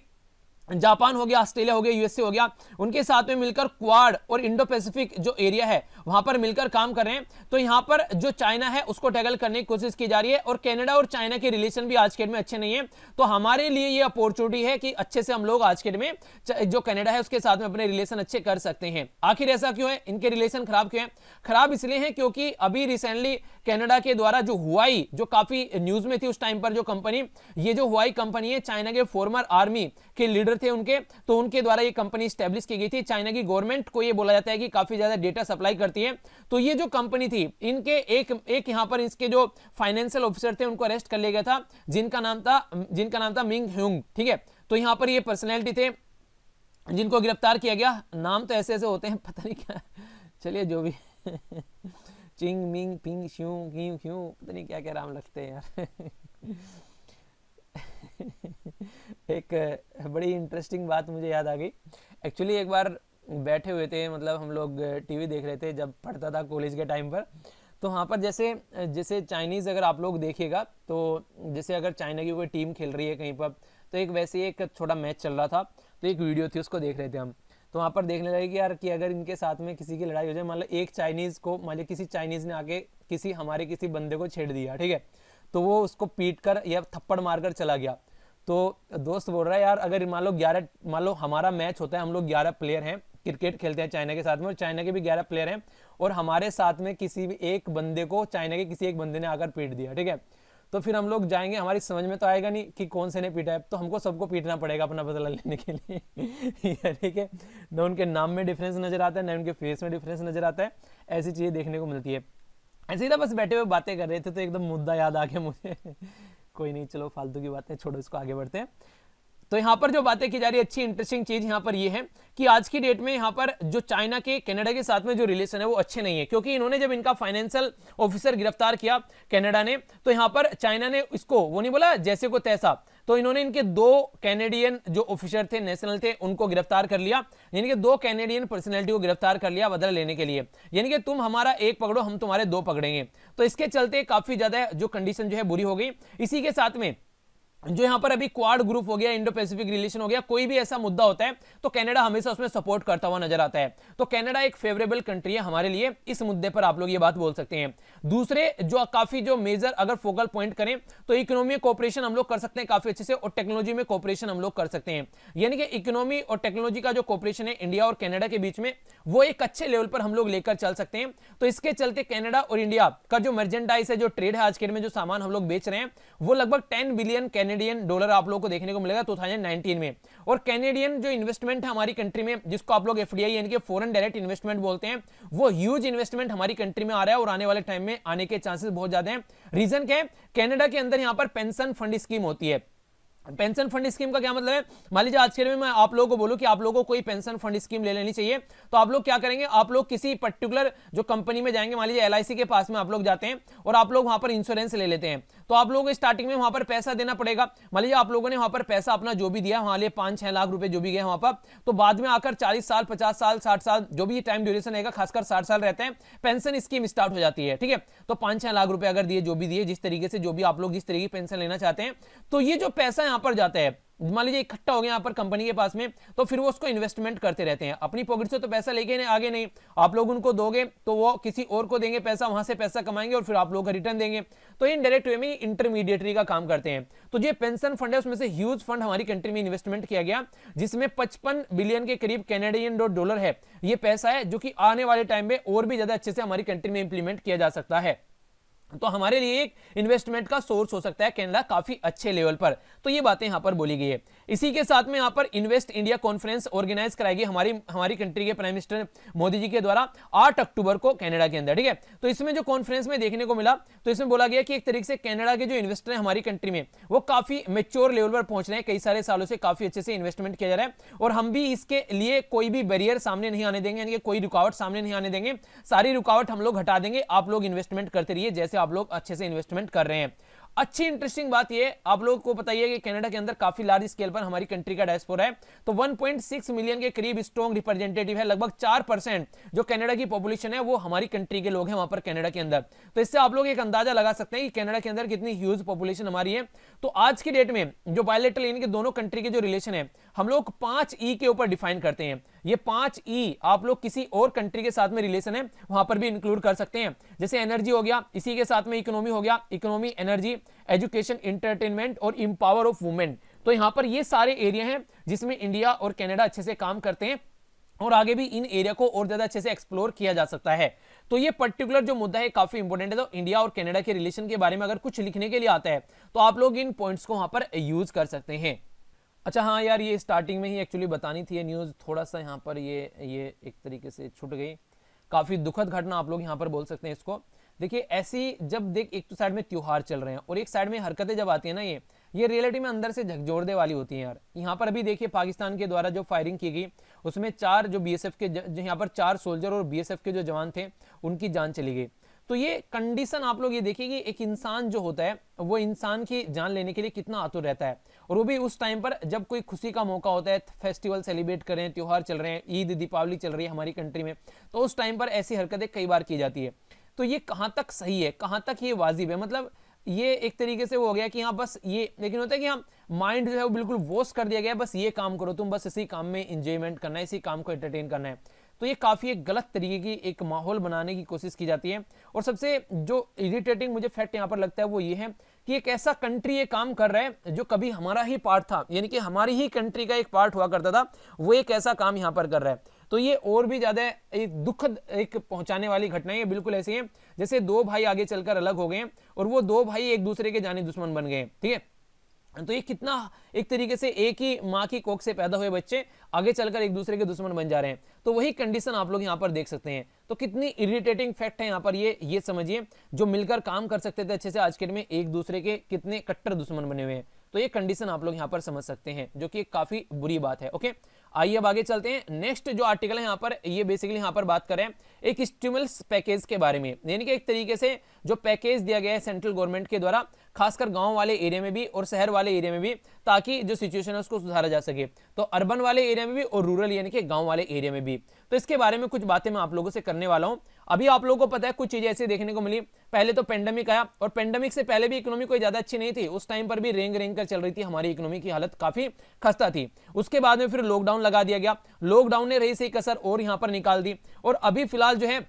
जापान हो गया, ऑस्ट्रेलिया हो गया, यूएसए हो गया, उनके साथ में मिलकर क्वाड और इंडो पैसिफिक जो एरिया है वहां पर मिलकर काम कर रहे हैं। तो यहां पर जो चाइना है उसको टैकल करने की कोशिश की जा रही है, और कनाडा और चाइना के रिलेशन भी आज के डेट में अच्छे नहीं है। तो हमारे लिए ये अपॉर्चुनिटी है कि अच्छे से हम लोग आज के डेट में जो कनाडा है उसके साथ में अपने रिलेशन अच्छे कर सकते हैं। आखिर ऐसा क्यों है, इनके रिलेशन खराब क्यों है? खराब इसलिए है क्योंकि अभी रिसेंटली कनाडा के द्वारा जो हुआई, जो काफी न्यूज में थी उस टाइम पर, जो कंपनी, ये जो हुआई कंपनी है, चाइना के फॉर्मर आर्मी के लीडर थे उनके, तो उनके द्वारा ये कंपनी स्टैब्लिश की गई थी। चाइना की गवर्नमेंट को ये बोला जाता है कि काफी ज्यादा डेटा सप्लाई करती है। तो ये जो कंपनी थी, इनके एक यहां पर इसके जो फाइनेंशियल ऑफिसर थे उनको अरेस्ट कर लिया गया था, जिनका नाम था मिंग ह्यूंग। ठीक है, तो यहां पर ये पर्सनैलिटी थे जिनको गिरफ्तार किया गया। नाम तो ऐसे ऐसे होते हैं, पता नहीं क्या, चलिए जो भी चिंग मिंग पिंग श्यू क्यू क्यू, पता नहीं क्या क्या नाम लगते हैं यार। एक बड़ी इंटरेस्टिंग बात मुझे याद आ गई। एक्चुअली एक बार बैठे हुए थे, मतलब हम लोग टीवी देख रहे थे जब पढ़ता था कॉलेज के टाइम पर। तो वहाँ पर जैसे चाइनीज़ अगर आप लोग देखिएगा, तो जैसे अगर चाइना की कोई टीम खेल रही है कहीं पर, तो एक वैसे ही एक छोटा मैच चल रहा था, तो एक वीडियो थी उसको देख रहे थे हम। तो वहाँ पर देखने लगे कि यार कि अगर इनके साथ में किसी की लड़ाई हो जाए, मान लो एक चाइनीज़ को, मान लो किसी चाइनीज़ ने आके हमारे किसी बंदे को छेड़ दिया, ठीक है, तो वो उसको पीट कर या थप्पड़ मारकर चला गया। तो दोस्त बोल रहा है यार अगर मान लो हमारा मैच होता है, हम लोग 11 प्लेयर हैं, क्रिकेट खेलते हैं चाइना के साथ में, और चाइना के भी 11 प्लेयर हैं, और हमारे साथ में किसी भी एक बंदे को चाइना के किसी एक बंदे ने आकर पीट दिया, ठीक है, तो फिर हम लोग जाएंगे, हमारी समझ में तो आएगा नहीं कि कौन से ने पीटा है, तो हमको सबको पीटना पड़ेगा अपना बदला लेने के लिए। ठीक है, न उनके नाम में डिफरेंस नजर आता है, न उनके फेस में डिफरेंस नजर आता है, ऐसी चीजें देखने को मिलती है। ऐसे ही था, बस बैठे हुए बातें कर रहे थे तो एकदम मुद्दा याद आ गया मुझे। कोई नहीं, चलो फालतू की बातें छोड़ो, इसको आगे बढ़ते हैं। तो यहाँ पर जो बातें की जा रही है, अच्छी इंटरेस्टिंग चीज यहाँ पर ये है कि आज की डेट में यहाँ पर जो चाइना के कनाडा के साथ में जो रिलेशन है वो अच्छे नहीं है, क्योंकि इन्होंने जब इनका फाइनेंशियल ऑफिसर गिरफ्तार किया कनाडा ने, तो यहाँ पर चाइना ने इसको वो नहीं बोला जैसे को तैसा, तो इन्होंने इनके 2 कैनेडियन जो ऑफिसर थे, नेशनल थे, उनको गिरफ्तार कर लिया, यानी कि 2 कैनेडियन पर्सनैलिटी को गिरफ्तार कर लिया बदला लेने के लिए, यानी कि तुम हमारा एक पकड़ो, हम तुम्हारे 2 पकड़ेंगे। तो इसके चलते काफी ज्यादा जो कंडीशन जो है बुरी हो गई। इसी के साथ में जो यहां पर अभी क्वाड ग्रुप हो गया, इंडो पैसिफिक रिलेशन हो गया, कोई भी ऐसा मुद्दा होता है तो कनाडा हमेशा उसमें सपोर्ट करता हुआ नजर आता है। तो कनाडा एक फेवरेबल कंट्री है हमारे लिए, इस मुद्दे पर आप लोग ये बात बोल सकते हैं। दूसरे जो काफी जो मेजर अगर फोकल पॉइंट करें तो इकोनॉमी कोऑपरेशन हम लोग कर सकते हैं काफी अच्छे से, और टेक्नोलॉजी में कोऑपरेशन हम लोग कर सकते हैं। यानी कि इकोनॉमी और टेक्नोलॉजी का जो कोऑपरेशन है इंडिया और कनाडा के बीच में, वो एक अच्छे लेवल पर हम लोग लेकर चल सकते हैं। तो इसके चलते कनाडा और इंडिया का जो मर्चेंडाइज है, जो ट्रेड है आज के में, जो सामान हम लोग बेच रहे हैं, वो लगभग 10 बिलियन कैनेडियन डॉलर आप लोगों को देखने को मिलेगा 2019 में। और कैनेडियन जो इन्वेस्टमेंट है हमारी कंट्री में, जिसको आप लोग एफडीआई यानी कि फॉरेन डायरेक्ट इन्वेस्टमेंट बोलते हैं, वो ह्यूज इन्वेस्टमेंट हमारी कंट्री में आ रहा है, और आने वाले टाइम में आने के चांसेस बहुत ज्यादा हैं। रीजन क्या है? कनाडा के अंदर यहां पर पेंशन फंड स्कीम होती है। पेंशन फंड स्कीम का क्या मतलब है? मान लीजिए आज के में मैं आप लोगों को बोलूं कि आप लोगों को कोई पेंशन फंड स्कीम ले लेनी चाहिए, तो आप लोग क्या करेंगे? आप लोग किसी पर्टिकुलर जो कंपनी में जाएंगे, मान लीजिए एलआईसी के पास में आप लोग जाते हैं और आप लोग वहां पर इंश्योरेंस ले लेते हैं। तो आप लोगों को स्टार्टिंग में वहां पर पैसा देना पड़ेगा। मान लीजिए आप लोगों ने वहां पर पैसा अपना जो भी दिया, वहां लिए 5-6 लाख रुपए जो भी गए वहां पर, तो बाद में आकर 40 साल 50 साल 60 साल जो भी टाइम ड्यूरेशन रहेगा, खासकर 60 साल रहते हैं, पेंशन स्कीम स्टार्ट हो जाती है। ठीक है, तो 5-6 लाख रुपए अगर दिए, जो भी दिए, जिस तरीके से जो भी आप लोग जिस तरीके की पेंशन लेना चाहते हैं, तो ये जो पैसा यहां पर जाता है, मान लीजिए इकट्ठा हो गया यहाँ पर कंपनी के पास में, तो फिर वो उसको इन्वेस्टमेंट करते रहते हैं। अपनी पॉकेट से तो पैसा लेके आगे नहीं, आप लोग उनको दोगे तो वो किसी और को देंगे पैसा, वहां से पैसा कमाएंगे और फिर आप लोग का रिटर्न देंगे। तो इनडायरेक्ट वे में इंटरमीडिएटरी का काम करते हैं। तो जो पेंशन फंड है उसमें से ह्यूज फंड हमारी कंट्री में इन्वेस्टमेंट किया गया, जिसमें 55 बिलियन के करीब कैनेडियन डॉलर है ये पैसा है, जो कि आने वाले टाइम में और भी ज्यादा अच्छे से हमारी कंट्री में इंप्लीमेंट किया जा सकता है। तो हमारे लिए एक इन्वेस्टमेंट का सोर्स हो सकता है कनाडा काफी अच्छे लेवल पर। तो ये बातें यहां पर बोली गई है। इसी के साथ में यहां पर इन्वेस्ट इंडिया कॉन्फ्रेंस ऑर्गेनाइज कराएगी हमारी कंट्री के प्राइम मिनिस्टर मोदी जी के द्वारा 8 अक्टूबर को कनाडा के अंदर। ठीक है, तो इसमें जो कॉन्फ्रेंस में देखने को मिला, तो इसमें बोला गया कि एक तरीके से कनाडा के जो इन्वेस्टर हैं हमारी कंट्री में, वो काफी मेच्योर लेवल पर पहुंच रहे हैं, कई सारे सालों से काफी अच्छे से इन्वेस्टमेंट किया जा रहा है, और हम भी इसके लिए कोई भी बैरियर सामने नहीं आने देंगे, यानी कि कोई रुकावट सामने नहीं आने देंगे। सारी रुकावट हम लोग हटा देंगे, आप लोग इन्वेस्टमेंट करते रहिए जैसे आप लोग अच्छे से इन्वेस्टमेंट कर रहे हैं। अच्छी इंटरेस्टिंग बात ये आप लोगों को पता ही है कि कनाडा के अंदर काफी लार्ज स्केल पर हमारी कंट्री का डायस्पोरा है। तो 1.6 मिलियन के करीब स्ट्रॉन्ग रिप्रेजेंटेटिव है, लगभग 4% जो कनाडा की पॉपुलेशन है वो हमारी कंट्री के लोग हैं वहां पर कनाडा के अंदर। तो इससे आप लोग एक अंदाजा लगा सकते हैं कि कनाडा के अंदर कितनी ह्यूज पॉपुलेशन हमारी है। तो आज की डेट में जो बायलैटरल यानी कि दोनों कंट्री के जो रिलेशन है हम लोग 5E के ऊपर डिफाइन करते हैं। ये 5E आप लोग किसी और कंट्री के साथ में रिलेशन है वहां पर भी इंक्लूड कर सकते हैं। जैसे एनर्जी हो गया, इसी के साथ में इकोनॉमी हो गया, इकोनॉमी, एनर्जी, एजुकेशन, इंटरटेनमेंट और इंपावर ऑफ वुमेन। तो यहां पर ये सारे एरिया हैं जिसमें इंडिया और कनाडा अच्छे से काम करते हैं और आगे भी इन एरिया को और ज्यादा अच्छे से एक्सप्लोर किया जा सकता है। तो ये पर्टिकुलर जो मुद्दा है काफी इंपॉर्टेंट है। तो इंडिया और कनाडा के रिलेशन के बारे में अगर कुछ लिखने के लिए आता है तो आप लोग इन पॉइंट्स को वहां पर यूज कर सकते हैं। अच्छा हाँ यार, ये स्टार्टिंग में ही एक्चुअली बतानी थी ये न्यूज़, थोड़ा सा यहाँ पर ये एक तरीके से छूट गई। काफ़ी दुखद घटना आप लोग यहाँ पर बोल सकते हैं इसको। देखिए ऐसी जब देख एक तो साइड में त्योहार चल रहे हैं और एक साइड में हरकतें जब आती है ना ये रियलिटी में अंदर से झकझोरने वाली होती है यार। यहाँ पर अभी देखिए पाकिस्तान के द्वारा जो फायरिंग की गई उसमें 4 जो बीएसएफ के यहाँ पर 4 सोल्जर और बीएसएफ के जो जवान थे उनकी जान चली गई। तो ये कंडीशन आप लोग ये देखिए कि एक इंसान जो होता है वो इंसान की जान लेने के लिए कितना आतुर रहता है, और वो भी उस टाइम पर जब कोई खुशी का मौका होता है, फेस्टिवल सेलिब्रेट कर रहे हैं, त्योहार चल रहे हैं, ईद दीपावली चल रही है हमारी कंट्री में, तो उस टाइम पर ऐसी हरकतें कई बार की जाती है। तो ये कहाँ तक सही है, कहाँ तक ये वाजिब है, मतलब ये एक तरीके से वो हो गया कि हाँ बस ये, लेकिन होता है कि हाँ माइंड जो है वो बिल्कुल वॉश कर दिया गया है, बस ये काम करो तुम, बस इसी काम में इंजॉयमेंट करना है, इसी काम को एंटरटेन करना है। तो ये काफी एक गलत तरीके की एक माहौल बनाने की कोशिश की जाती है। और सबसे जो इरिटेटिंग मुझे फैक्ट यहाँ पर लगता है वो ये है कि एक ऐसा कंट्री ये काम कर रहा है जो कभी हमारा ही पार्ट था, यानी कि हमारी ही कंट्री का एक पार्ट हुआ करता था, वो एक ऐसा काम यहाँ पर कर रहा है। तो ये और भी ज्यादा एक दुखद एक पहुंचाने वाली घटना है। बिल्कुल ऐसी है जैसे 2 भाई आगे चलकर अलग हो गए और वो 2 भाई एक दूसरे के जानी दुश्मन बन गए, ठीक है। तो ये कितना एक तरीके से एक ही माँ की कोख से पैदा हुए बच्चे आगे चलकर एक दूसरे के दुश्मन बन जा रहे हैं। तो वही कंडीशन आप लोग यहाँ पर देख सकते हैं। तो कितनी इरिटेटिंग फैक्ट है यहाँ पर ये समझिए, जो मिलकर काम कर सकते थे अच्छे से आज के डेट में एक दूसरे के कितने कट्टर दुश्मन बने हुए हैं। तो ये कंडीशन आप लोग यहाँ पर समझ सकते हैं, जो कि काफी बुरी बात है। ओके, आइए अब आगे चलते हैं। नेक्स्ट जो आर्टिकल है यहाँ पर, ये बेसिकली यहाँ पर बात करें एक स्टिमुलस पैकेज के बारे में, यानी कि एक तरीके से जो पैकेज दिया गया है सेंट्रल गवर्नमेंट के द्वारा, खासकर गांव वाले एरिया में भी और शहर वाले एरिया में भी, ताकि जो सिचुएशन है उसको सुधारा जा सके। तो अर्बन वाले एरिया में भी और रूरल यानी कि गांव वाले एरिया में भी। तो इसके बारे में कुछ बातें मैं आप लोगों से करने वाला हूं। अभी आप लोगों को पता है कुछ चीजें ऐसी देखने को मिली, पहले तो पेंडेमिक आया और पेंडेमिक से पहले भी इकोनॉमी कोई ज्यादा अच्छी नहीं थी, उस टाइम पर भी रेंग रेंग कर चल रही थी, हमारी इकोनॉमी की हालत काफी खस्ता थी। उसके बाद में फिर लॉकडाउन लगा दिया गया, लॉकडाउन ने रही सही कसर और यहां पर निकाल दी। और अभी फिलहाल जो है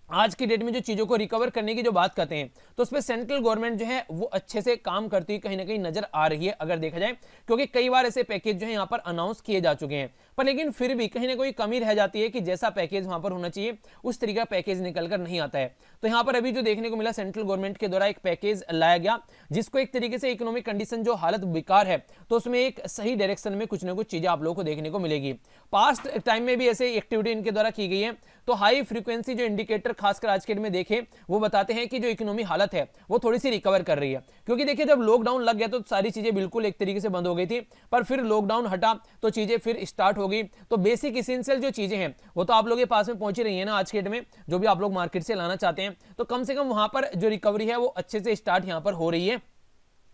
आज की डेट में जो चीजों को रिकवर करने की जो बात करते हैं तो उस पर सेंट्रल गवर्नमेंट जो है वो अच्छे से काम करती हुई कहीं ना कहीं नजर आ रही है अगर देखा जाए, क्योंकि कई बार ऐसे पैकेज जो है यहाँ पर अनाउंस किए जा चुके हैं, पर लेकिन फिर भी कहीं ना कोई कमी रह जाती है कि जैसा पैकेज वहां पर होना चाहिए उस तरीका पैकेज निकल कर नहीं आता है। तो यहाँ पर अभी जो देखने को मिला, सेंट्रल गवर्नमेंट के द्वारा एक पैकेज लाया गया जिसको एक तरीके से इकोनॉमिक कंडीशन जो हालत बेकार है तो उसमें एक सही डायरेक्शन में कुछ ना कुछ चीजें आप लोगों को देखने को मिलेगी। पास्ट टाइम में भी ऐसे एक्टिविटी इनके द्वारा की गई है। तो हाई फ्रीक्वेंसी जो इंडिकेटर खासकर आज के डेट में देखें वो बताते हैं कि जो इकोनॉमी हालत है वो थोड़ी सी रिकवर कर रही है, क्योंकि देखिए जब लॉकडाउन लग गया तो सारी चीजें बिल्कुल एक तरीके से बंद हो गई थी, पर फिर लॉकडाउन हटा तो चीजें फिर स्टार्ट हो गई। तो बेसिक एसेंशियल जो चीजें हैं वो तो आप लोगों के पास में पहुंची रही है ना आज के डेट में, जो भी आप लोग मार्केट से लाना चाहते हैं, तो कम से कम वहां पर जो रिकवरी है वो अच्छे से स्टार्ट यहां पर हो रही है।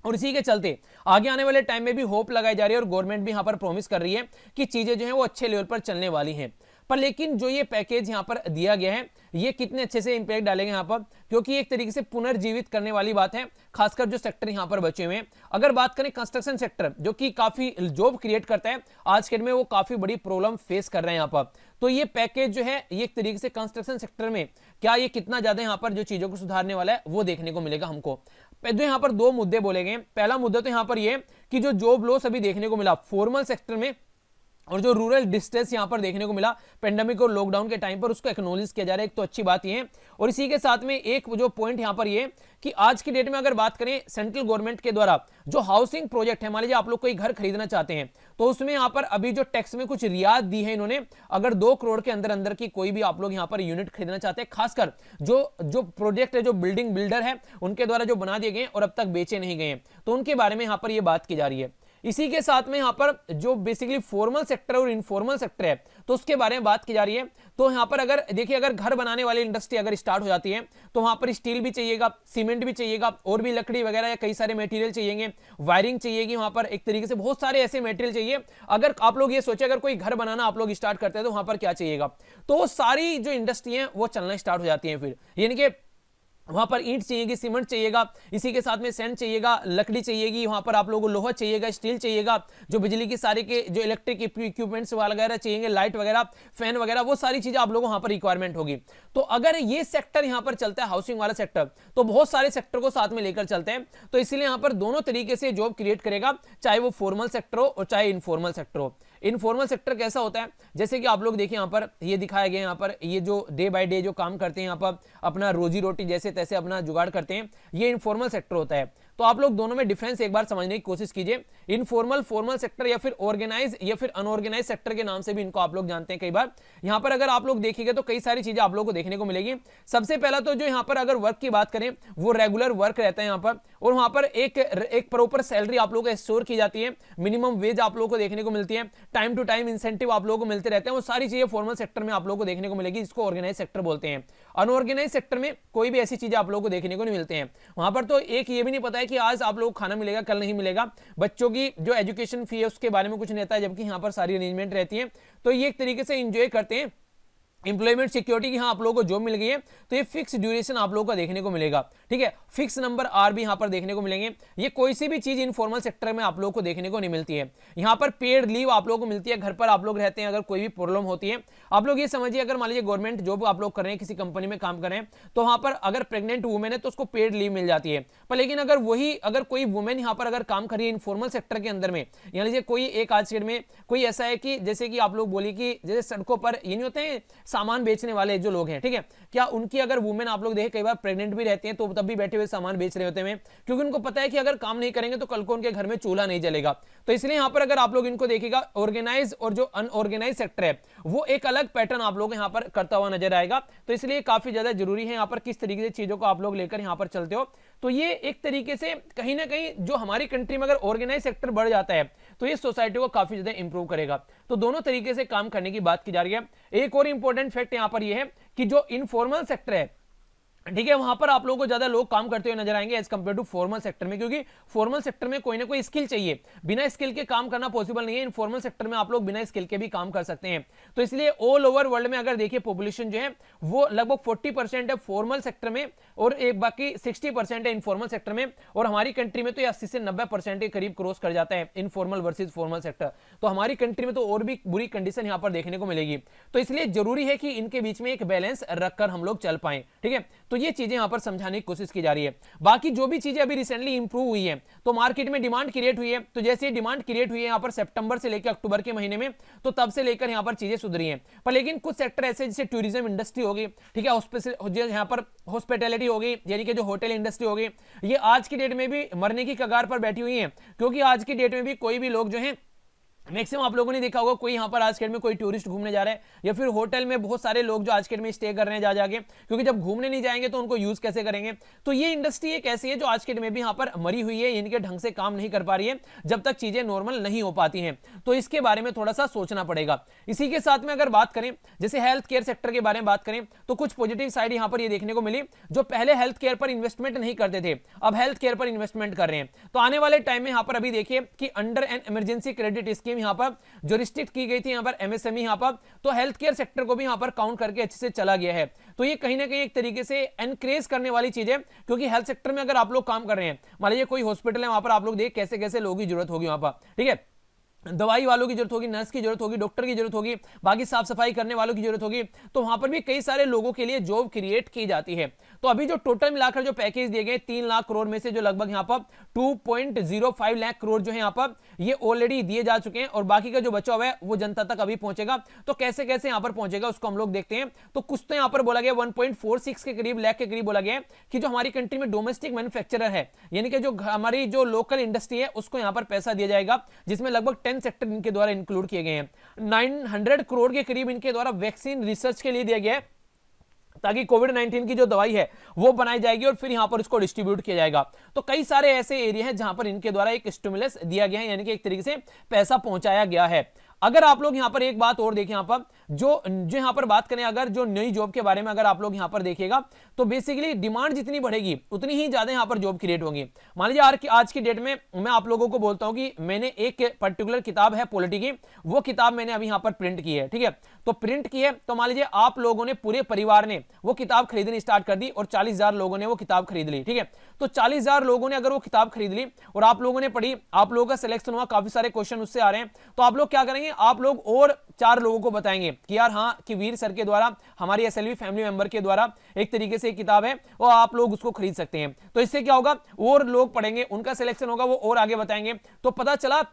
और इसी के चलते आगे आने वाले टाइम में भी होप लगाई जा रही है और गवर्नमेंट भी यहां पर प्रॉमिस कर रही है कि चीजें जो है वो अच्छे लेवल पर चलने वाली हैं। पर लेकिन जो ये पैकेज यहां पर दिया गया है ये कितने अच्छे से इंपैक्ट डालेंगे यहां पर, क्योंकि एक तरीके से पुनर्जीवित करने वाली बात है, खासकर जो सेक्टर यहां पर बचे हुए हैं। अगर बात करें कंस्ट्रक्शन सेक्टर जो कि काफी जॉब क्रिएट करता है, आज के दिन में वो काफी बड़ी प्रॉब्लम फेस कर रहे हैं यहां पर। तो ये पैकेज जो है ये एक तरीके से कंस्ट्रक्शन सेक्टर में क्या ये कितना ज्यादा यहां पर जो चीजों को सुधारने वाला है वो देखने को मिलेगा हमको। जो यहां पर 2 मुद्दे बोले गए, पहला मुद्दा तो यहां पर ये कि जो जॉब लॉस अभी देखने को मिला फॉर्मल सेक्टर में और जो रूरल डिस्ट्रेस यहां पर देखने को मिला पेंडेमिक और लॉकडाउन के टाइम पर, उसको एक्नॉलेज किया जा रहा है, एक तो अच्छी बात ये है। और इसी के साथ में एक जो पॉइंट यहां पर ये कि आज की डेट में अगर बात करें सेंट्रल गवर्नमेंट के द्वारा जो हाउसिंग प्रोजेक्ट है, मान लीजिए आप लोग कोई घर खरीदना चाहते हैं तो उसमें यहां पर अभी जो टैक्स में कुछ रियायत दी है इन्होंने, अगर 2 करोड़ के अंदर अंदर की कोई भी आप लोग यहां पर यूनिट खरीदना चाहते हैं, खासकर जो प्रोजेक्ट है जो बिल्डिंग बिल्डर है उनके द्वारा जो बना दिए गए और अब तक बेचे नहीं गए, तो उनके बारे में यहां पर यह बात की जा रही है। इसी के साथ में यहाँ पर जो बेसिकली फॉर्मल सेक्टर और इनफॉर्मल सेक्टर है तो उसके बारे में बात की जा रही है। तो यहाँ पर अगर देखिए, अगर घर बनाने वाली इंडस्ट्री अगर स्टार्ट हो जाती है तो वहां पर स्टील भी चाहिएगा, सीमेंट भी चाहिएगा, और भी लकड़ी वगैरह या कई सारे मटेरियल चाहिए, वायरिंग चाहिएगी, वहां पर एक तरीके से बहुत सारे ऐसे मटेरियल चाहिए। अगर आप लोग ये सोचे अगर कोई घर बनाना आप लोग स्टार्ट करते हैं तो वहां पर क्या चाहिएगा, तो सारी जो इंडस्ट्री है वो चलना स्टार्ट हो जाती है फिर, यानी कि वहां पर ईंट चाहिएगी, सीमेंट चाहिएगा, इसी के साथ में सैंड चाहिएगा, लकड़ी चाहिएगी, वहां पर आप लोगों को लोहा चाहिएगा, स्टील चाहिएगा, जो बिजली की सारे के जो इलेक्ट्रिक इक्विपमेंट्स वगैरह चाहिए, लाइट वगैरह, फैन वगैरह, वो सारी चीजें आप लोगों को वहां पर रिक्वायरमेंट होगी। तो अगर ये सेक्टर यहां पर चलता है हाउसिंग वाला सेक्टर, तो बहुत सारे सेक्टर को साथ में लेकर चलते हैं। तो इसलिए यहां पर दोनों तरीके से जॉब क्रिएट करेगा, चाहे वो फॉर्मल सेक्टर हो और चाहे इनफॉर्मल सेक्टर हो। इनफॉर्मल सेक्टर कैसा होता है, जैसे कि आप लोग देखिए यहां पर ये दिखाया गया, यहां पर ये जो डे बाय डे जो काम करते हैं, यहां पर अपना रोजी रोटी जैसे तैसे अपना जुगाड़ करते हैं, ये इनफॉर्मल सेक्टर होता है। तो आप लोग दोनों में डिफरेंस एक बार समझने की कोशिश कीजिए। इनफॉर्मल, फॉर्मल सेक्टर या फिर ऑर्गेनाइज या फिर अनऑर्गेनाइज सेक्टर के नाम से भी इनको आप लोग जानते हैं कई बार। यहां पर अगर आप लोग देखेंगे तो कई सारी चीजें आप लोग को देखने को मिलेगी। सबसे पहला तो जो यहां पर अगर वर्क की बात करें वो रेगुलर वर्क रहता है यहां पर, और वहां पर एक प्रॉपर सैलरी आप लोगों को एश्योर की जाती है, मिनिमम वेज आप लोगों को देखने को मिलती है, टाइम टू टाइम इंसेंटिव आप लोगों को मिलते रहते हैं। वो सारी चीजें फॉर्मल सेक्टर में आप लोगों को देखने को मिलेगी, जिसको ऑर्गेनाइज सेक्टर बोलते हैं। अनऑर्गेनाइज सेक्टर में कोई भी ऐसी चीजें आप लोगों को देखने को नहीं मिलते हैं। वहां पर तो एक ये भी नहीं पता है कि आज आप लोग खाना मिलेगा, कल नहीं मिलेगा, बच्चों की जो एजुकेशन फी है उसके बारे में कुछ नहीं रहता है, जबकि यहां पर सारी अरेंजमेंट रहती है। तो ये एक तरीके से एंजॉय करते हैं इंप्लॉयमेंट सिक्योरिटी की। हाँ, आप लोगों को जॉब मिल गई है तो ये फिक्स ड्यूरेशन आप लोगों को देखने को मिलेगा, ठीक है। फिक्स नंबर आर भी यहां पर देखने को मिलेंगे। ये कोई सी भी चीज इनफॉर्मल सेक्टर में आप लोगों को देखने को नहीं मिलती है। यहां पर पेड लीव आप लोगों को मिलती है, घर पर आप लोग रहते हैं, अगर कोई भी प्रॉब्लम होती है, आप लोग ये समझिए अगर मान लीजिए गवर्नमेंट जॉब आप लोग कर रहे हैं, किसी कंपनी में काम कर रहे हैं, तो वहां पर अगर प्रेग्नेंट वुमेन है तो उसको पेड लीव मिल जाती है। पर लेकिन अगर कोई वुमेन यहां पर अगर काम कर रही है इनफॉर्मल सेक्टर के अंदर में, यानी लीजिए कोई एक आज के डेट में कोई ऐसा है कि जैसे कि आप लोग बोलिए कि जैसे सड़कों पर ये नहीं होते हैं सामान बेचने वाले जो लोग हैं, ठीक है, क्या उनकी अगर वुमेन आप लोग देखें कई बार प्रेग्नेंट भी रहती हैं तो तब भी बैठे हुए सामान बेच रहे होते हैं, क्योंकि उनको पता है कि अगर काम नहीं करेंगे तो कल को उनके घर में चूल्हा नहीं जलेगा। तो इसलिए यहां पर अगर आप लोग इनको देखिएगा, ऑर्गेनाइज और जो अनऑर्गेनाइज सेक्टर है वो एक अलग पैटर्न आप लोग यहां पर करता हुआ नजर आएगा। तो इसलिए काफी ज्यादा जरूरी है यहां पर किस तरीके से चीजों को आप लोग लेकर यहां पर चलते हो। तो ये एक तरीके से कहीं ना कहीं जो हमारी कंट्री में अगर ऑर्गेनाइज सेक्टर बढ़ जाता है तो ये सोसाइटी को काफी ज्यादा इंप्रूव करेगा। तो दोनों तरीके से काम करने की बात की जा रही है। एक और इंपॉर्टेंट फैक्ट यहां पर यह है कि जो इनफॉर्मल सेक्टर है, ठीक है, वहां पर आप लोगों को ज्यादा लोग काम करते हुए नजर आएंगे as compare to formal sector में, क्योंकि फॉर्मल सेक्टर में कोई ना कोई स्किल चाहिए, बिना स्किल के काम करना पॉसिबल नहीं है। इनफॉर्मल सेक्टर में आप लोग बिना स्किल के भी काम कर सकते हैं। तो इसलिए ऑल ओवर वर्ल्ड में अगर देखिए पॉपुलेशन जो है वो लगभग 40% है फॉर्मल सेक्टर में और एक बाकी 60% है इनफॉर्मल सेक्टर में, और हमारी कंट्री में तो 80 से 90% के करीब क्रॉस कर जाता है इनफॉर्मल वर्सेज फॉर्मल सेक्टर। तो हमारी कंट्री में तो और भी बुरी कंडीशन यहां पर देखने को मिलेगी। तो इसलिए जरूरी है कि इनके बीच में एक बैलेंस रखकर हम लोग चल पाए, ठीक है। तो ये चीजें यहां पर समझाने की कोशिश की जा रही है। बाकी जो भी चीजें अभी रिसेंटली इंप्रूव हुई है, तो मार्केट में डिमांड क्रिएट हुई है, तो जैसे ये डिमांड क्रिएट हुई है यहां पर सितंबर से लेकर अक्टूबर के महीने में, तो तब से लेकर यहां पर चीजें सुधरी हैं। पर लेकिन कुछ सेक्टर ऐसे जैसे टूरिज्म इंडस्ट्री होगी, ठीक है, यहां पर हॉस्पिटैलिटी होगी, यानी कि जो होटल इंडस्ट्री होगी, ये आज की डेट में भी मरने की कगार पर बैठी हुई है, क्योंकि आज की डेट में भी कोई भी लोग जो है मैक्सिमम आप लोगों ने देखा होगा कोई यहां पर आज के डेट में कोई टूरिस्ट घूमने जा रहा है, या फिर होटल में बहुत सारे लोग जो आज के डेट में स्टे कर रहे हैं जा जाके, क्योंकि जब घूमने नहीं जाएंगे तो उनको यूज कैसे करेंगे। तो ये इंडस्ट्री एक ऐसी है जो आज के डेट में भी यहां पर मरी हुई है, इनके ढंग से काम नहीं कर पा रही है जब तक चीजें नॉर्मल नहीं हो पाती हैं। तो इसके बारे में थोड़ा सा सोचना पड़ेगा। इसी के साथ में अगर बात करें जैसे हेल्थ केयर सेक्टर के बारे में बात करें, तो कुछ पॉजिटिव साइड यहां पर ये देखने को मिली, जो पहले हेल्थ केयर पर इन्वेस्टमेंट नहीं करते थे अब हेल्थ केयर पर इन्वेस्टमेंट कर रहे हैं। तो आने वाले टाइम में यहां पर अभी देखिए कि under an emergency credit scheme यहां पर जो रिस्ट्रिक्ट की गई थी यहां पर एमएसएमई, यहां पर तो हेल्थ केयर सेक्टर को भी यहां पर काउंट करके अच्छे से चला गया है। तो ये कहीं ना कहीं एक तरीके से एनकरेज करने वाली चीज है, क्योंकि हेल्थ सेक्टर में अगर आप लोग काम कर रहे हैं, मान लीजिए कोई हॉस्पिटल है, वहां पर आप लोग देख कैसे कैसे लोगों की जरूरत होगी वहां पर, ठीक है, दवाई वालों की जरूरत होगी, नर्स की जरूरत होगी, डॉक्टर की जरूरत होगी, बाकी साफ सफाई करने वालों की जरूरत होगी। तो वहां पर भी कई सारे लोगों के लिए जॉब क्रिएट की जाती है। तो अभी जो टोटल मिलाकर जो पैकेज दिए गए 3 लाख करोड़ में से जो लगभग यहां पर 2.05 लाख करोड़ जो है यहां पर ये ऑलरेडी दिए जा चुके हैं, और बाकी का जो बचा हुआ है वो जनता तक अभी पहुंचेगा। तो कैसे कैसे यहां पर पहुंचेगा उसको हम लोग देखते हैं। तो कुछ तो यहां पर बोला गया 1.46 के करीब लाख के करीब बोला गया है कि जो हमारी कंट्री में डोमेस्टिक मैन्युफैक्चरर है, यानी कि जो हमारी जो लोकल इंडस्ट्री है उसको यहां पर पैसा दिया जाएगा, जिसमें लगभग 10 सेक्टर इनके द्वारा इंक्लूड किए गए हैं। 900 करोड़ के करीब इनके द्वारा वैक्सीन रिसर्च के लिए दिया गया है, ताकि कोविड 19 की जो दवाई है वो बनाई जाएगी और फिर यहां पर उसको डिस्ट्रीब्यूट किया जाएगा। तो कई सारे ऐसे एरिया हैं जहां पर इनके द्वारा एक स्टिमुलस दिया गया है, यानी कि एक तरीके से पैसा पहुंचाया गया है। अगर आप लोग यहां पर एक बात और देखें, यहां पर जो यहां पर बात करें अगर जो नई जॉब के बारे में अगर आप लोग यहां पर देखिएगा तो बेसिकली डिमांड जितनी बढ़ेगी उतनी ही ज्यादा यहां पर जॉब क्रिएट होगी। मान लीजिए आज की डेट में मैं आप लोगों को बोलता हूं कि मैंने एक पर्टिकुलर किताब है पॉलिटी की, वो किताब मैंने अभी यहां पर प्रिंट की है, ठीक है। तो प्रिंट की है तो मान लीजिए आप लोगों ने, पूरे परिवार ने वो किताब खरीदनी स्टार्ट कर दी और 40,000 लोगों ने वो किताब खरीद ली, ठीक है। तो 40,000 लोगों ने अगर वो किताब खरीद ली और आप लोगों ने पढ़ी, आप लोगों का सिलेक्शन हुआ, काफी सारे क्वेश्चन उससे आ रहे हैं, तो आप लोग क्या करेंगे, आप लोग और 4 लोगों को बताएंगे कि यार हाँ, कि वीर सर के द्वारा, हमारी एसएलवी फैमिली मेंबर के द्वारा एक तरीके से एक किताब है और आप लोग उसको खरीद सकते हैं। तो इससे क्या होगा, और लोग पढ़ेंगे, उनका सिलेक्शन होगा, वो और आगे बताएंगे। तो पता चला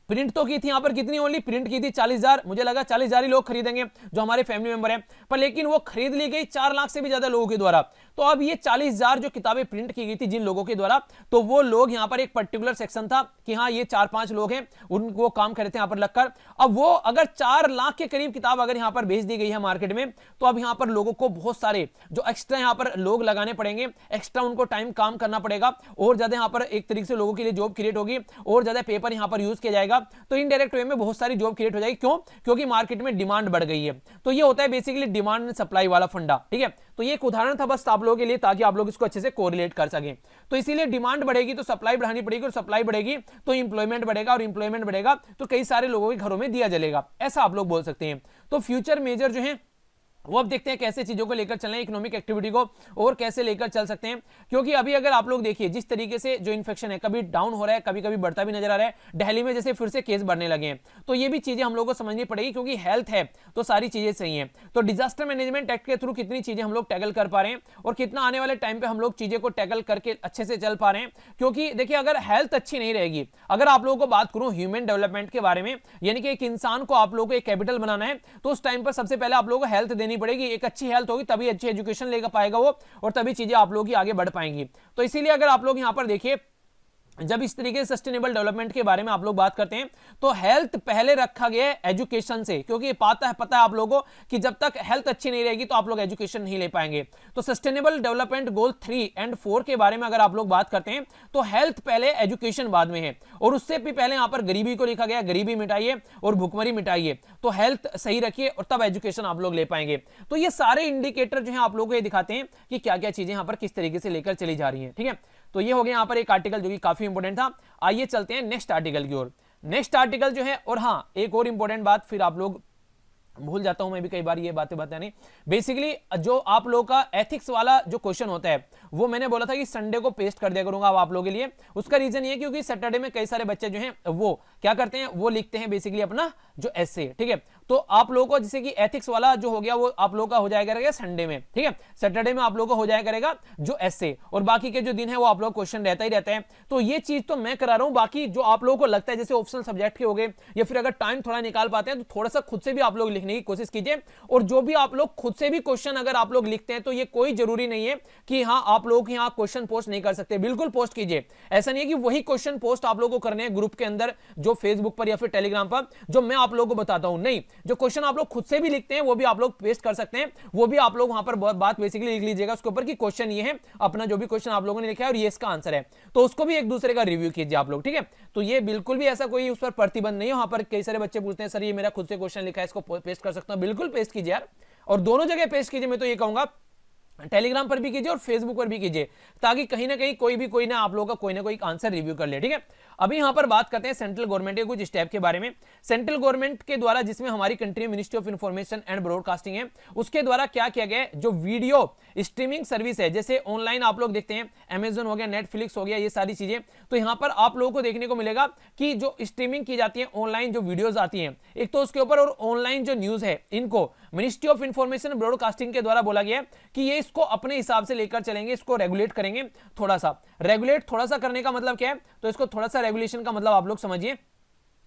प्रिंट तो की थी यहां पर कितनी, ओनली प्रिंट की थी 40,000, मुझे लगा 40,000 ही लोग खरीदेंगे जो हमारे फैमिली मेंबर हैं, पर लेकिन वो खरीद ली गई 4 लाख से भी ज्यादा लोगों के द्वारा। तो अब ये 40,000 जो किताबें प्रिंट की गई थी जिन लोगों के द्वारा, तो वो लोग यहां पर एक पर्टिकुलर सेक्शन था कि हाँ ये 4-5 लोग हैं, उनको काम करे थे यहां पर लगकर। अब वो अगर 4 लाख के करीब किताब अगर यहां पर बेच दी गई है मार्केट में, तो अब यहां पर लोगों को बहुत सारे जो एक्स्ट्रा यहां पर लोग लगाने पड़ेंगे, एक्स्ट्रा उनको टाइम काम करना पड़ेगा, और ज्यादा यहां पर एक तरीके से लोगों के लिए जॉब क्रिएट होगी, और ज्यादा पेपर यहां पर यूज किया जाएगा। तो इनडायरेक्ट वे में बहुत सारी जॉब क्रिएट हो जाएगी। क्यों? क्योंकि मार्केट में डिमांड बढ़ गई है। तो ये होता है बेसिकली डिमांड एंड सप्लाई वाला फंडा, ठीक है। तो ये एक उदाहरण था बस आप लोगों के लिए, ताकि आप लोग इसको अच्छे से कोरिलेट कर सकें। तो इसीलिए डिमांड बढ़ेगी तो सप्लाई बढ़ानी पड़ेगी, और सप्लाई बढ़ेगी तो इंप्लॉयमेंट बढ़ेगा, और इंप्लॉयमेंट बढ़ेगा तो कई सारे लोगों के घरों में दिया जलेगा, ऐसा आप लोग बोल सकते हैं। तो फ्यूचर मेजर जो है वो अब देखते हैं कैसे चीजों को लेकर चलना है, इकोनॉमिक एक्टिविटी को और कैसे लेकर चल सकते हैं। क्योंकि अभी अगर आप लोग देखिए जिस तरीके से जो इन्फेक्शन है कभी डाउन हो रहा है, कभी कभी बढ़ता भी नजर आ रहा है, दिल्ली में जैसे फिर से केस बढ़ने लगे हैं, तो ये भी चीजें हम लोगों को समझनी पड़ेगी, क्योंकि हेल्थ है तो सारी चीजें सही हैं। तो डिजास्टर मैनेजमेंट एक्ट के थ्रू कितनी चीजें हम लोग टैकल कर पा रहे हैं, और कितना आने वाले टाइम पे हम लोग चीजें को टैकल करके अच्छे से चल पा रहे हैं। क्योंकि देखिए अगर हेल्थ अच्छी नहीं रहेगी, अगर आप लोगों को बात करूं ह्यूमन डेवलपमेंट के बारे में, यानी कि एक इंसान को आप लोगों को एक कैपिटल बनाना है, तो उस टाइम पर सबसे पहले आप लोगों को हेल्थ देनी पड़ेगी। एक अच्छी हेल्थ होगी तभी अच्छी एजुकेशन लेकर पाएगा वो, और तभी चीजें आप लोग की आगे बढ़ पाएंगी। तो इसीलिए अगर आप लोग यहां पर देखिए, जब इस तरीके से सस्टेनेबल डेवलपमेंट के बारे में आप लोग बात करते हैं, तो हेल्थ पहले रखा गया है एजुकेशन से, क्योंकि पता है आप लोगों को कि जब तक हेल्थ अच्छी नहीं रहेगी तो आप लोग एजुकेशन नहीं ले पाएंगे। तो सस्टेनेबल डेवलपमेंट गोल 3 और 4 के बारे में अगर आप लोग बात करते हैं, तो हेल्थ पहले, एजुकेशन बाद में है, और उससे भी पहले यहां पर गरीबी को लिखा गया, गरीबी मिटाइए और भुखमरी मिटाइए। तो हेल्थ सही रखिए और तब एजुकेशन आप लोग ले पाएंगे। तो ये सारे इंडिकेटर जो है आप लोगों को ये दिखाते हैं कि क्या क्या चीजें यहां पर किस तरीके से लेकर चली जा रही है, ठीक है। तो ये हो गया यहां पर एक आर्टिकल जो कि काफी इंपॉर्टेंट था। आइए चलते हैं नेक्स्ट आर्टिकल की ओर। नेक्स्ट आर्टिकल जो है, और हां एक और इंपॉर्टेंट बात, फिर आप लोग भूल जाता हूं मैं भी कई बार ये बातें बताने। बेसिकली जो आप लोगों का एथिक्स वाला जो क्वेश्चन होता है, वो मैंने बोला था कि संडे को पेस्ट कर दिया करूंगा अब आप लोगों के लिए। उसका रीजन ये क्योंकि सैटरडे में कई सारे बच्चे जो हैं वो क्या करते हैं, वो लिखते हैं बेसिकली अपना जो एसे, ठीक है। तो आप लोगों को जैसे कि एथिक्स वाला जो हो गया वो आप लोगों का हो जाया करेगा संडे में, ठीक है। सैटरडे में आप लोगों को हो जाया करेगा जो एसे, और बाकी के जो दिन है वो आप लोग क्वेश्चन रहता ही रहता है। तो ये चीज तो मैं करा रहा हूं। बाकी जो आप लोगों को लगता है जैसे ऑप्शनल सब्जेक्ट के हो गए, या फिर अगर टाइम थोड़ा निकाल पाते हैं तो थोड़ा सा खुद से भी आप लोग लिखने की कोशिश कीजिए। और जो भी आप लोग खुद से भी क्वेश्चन अगर आप लोग लिखते हैं, तो ये कोई जरूरी नहीं है कि हाँ आप लोग यहाँ क्वेश्चन पोस्ट नहीं कर सकते, बिल्कुल पोस्ट कीजिए। ऐसा नहीं है कि वही क्वेश्चन पोस्ट आप लोगों को करने हैं ग्रुप के अंदर, जो फेसबुक पर या फिर टेलीग्राम पर जो मैं आप लोगों को बताता हूं, नहीं, जो क्वेश्चन आप लोग खुद से भी लिखते हैं वो भी आप लोग पेस्ट कर सकते हैं। वो भी आप लोग वहां पर बात बेसिकली लिख लीजिएगा उसके ऊपर कि क्वेश्चन ये है, अपना जो भी क्वेश्चन आप लोगों ने लिखा है और ये इसका आंसर है, तो उसको भी एक दूसरे का रिव्यू कीजिए आप लोग, ठीक है। तो ये बिल्कुल भी ऐसा कोई उस पर प्रतिबंध नहीं है। वहां पर कई सारे बच्चे पूछते हैं सर ये मेरा खुद से क्वेश्चन लिखा है, इसको पेस्ट कर सकता हूं, बिल्कुल पेस्ट कीजिए यार, और दोनों जगह पेस्ट कीजिए। मैं तो ये कहूंगा टेलीग्राम पर भी कीजिए और फेसबुक पर भी कीजिए, ताकि कहीं ना कहीं कोई ना आप लोगों का कोई ना कोई आंसर रिव्यू कर ले, ठीक है। अभी यहां पर बात करते हैं सेंट्रल गवर्नमेंट के कुछ स्टेप के बारे में। सेंट्रल गवर्नमेंट के द्वारा, जिसमें हमारी कंट्री में ministry of information and broadcasting है, उसके द्वारा क्या किया गया है, जो वीडियो स्ट्रीमिंग सर्विस है, जैसे ऑनलाइन आप लोग देखते हैं अमेजन हो गया, नेटफ्लिक्स हो गया, ये सारी चीजें, तो यहां पर आप लोगों को देखने को मिलेगा कि जो स्ट्रीमिंग की जाती है ऑनलाइन, जो वीडियोज आती हैं एक तो उसके ऊपर, और ऑनलाइन जो न्यूज है, इनको मिनिस्ट्री ऑफ इंफॉर्मेशन ब्रॉडकास्टिंग के द्वारा बोला गया कि ये इसको अपने हिसाब से लेकर चलेंगे, इसको रेगुलेट करेंगे। थोड़ा सा करने का मतलब क्या है, तो इसको थोड़ा सा रेगुलेशन का मतलब आप लोग समझिए,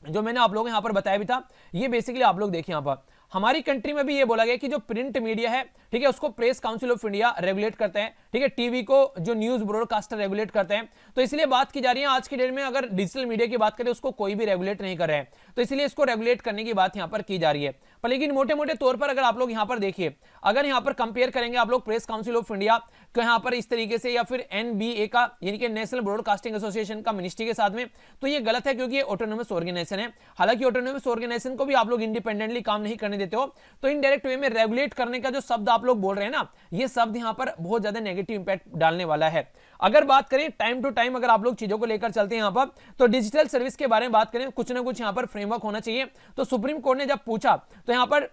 जो मैंने आप लोगों को यहां पर बताया भी था। ये बेसिकली आप लोग देखिए, यहां पर हमारी कंट्री में भी ये बोला गया कि जो प्रिंट मीडिया है, ठीक है, उसको press council of India regulate करते हैं, ठीक है, टीवी को जो न्यूज ब्रॉडकास्टर रेगुलेट करते हैं। तो इसलिए बात की जा रही है आज की डेट में, अगर डिजिटल मीडिया की बात करें उसको कोई भी रेगुलेट नहीं कर रहे हैं, तो इसलिए इसको रेगुलेट करने की बात यहां पर की जा रही है। पर लेकिन मोटे मोटे तौर पर अगर आप लोग यहां पर देखिए, अगर यहां पर कंपेयर करेंगे आप लोग प्रेस काउंसिल ऑफ इंडिया को यहां पर इस तरीके से, या फिर एनबीए का यानी कि नेशनल ब्रॉडकास्टिंग एसोसिएशन का मिनिस्ट्री के साथ में, तो ये गलत है क्योंकि ये ऑटोनोमस ऑर्गेनाइजेशन है। हालांकि ऑटोनोमस ऑर्गेनाइजेशन को भी आप लोग इंडिपेंडेंटली काम नहीं करने देते हो, तो इनडायरेक्ट वे में रेगुलेट करने का जो शब्द आप लोग बोल रहे हैं ना, ये शब्द यहां पर बहुत ज्यादा नेगेटिव इंपैक्ट डालने वाला है। अगर बात करें टाइम टू टाइम, अगर आप लोग चीजों को लेकर चलते हैं यहां पर, तो डिजिटल सर्विस के बारे में बात करें, कुछ ना कुछ यहां पर फ्रेमवर्क होना चाहिए। तो सुप्रीम कोर्ट ने जब पूछा, तो यहां पर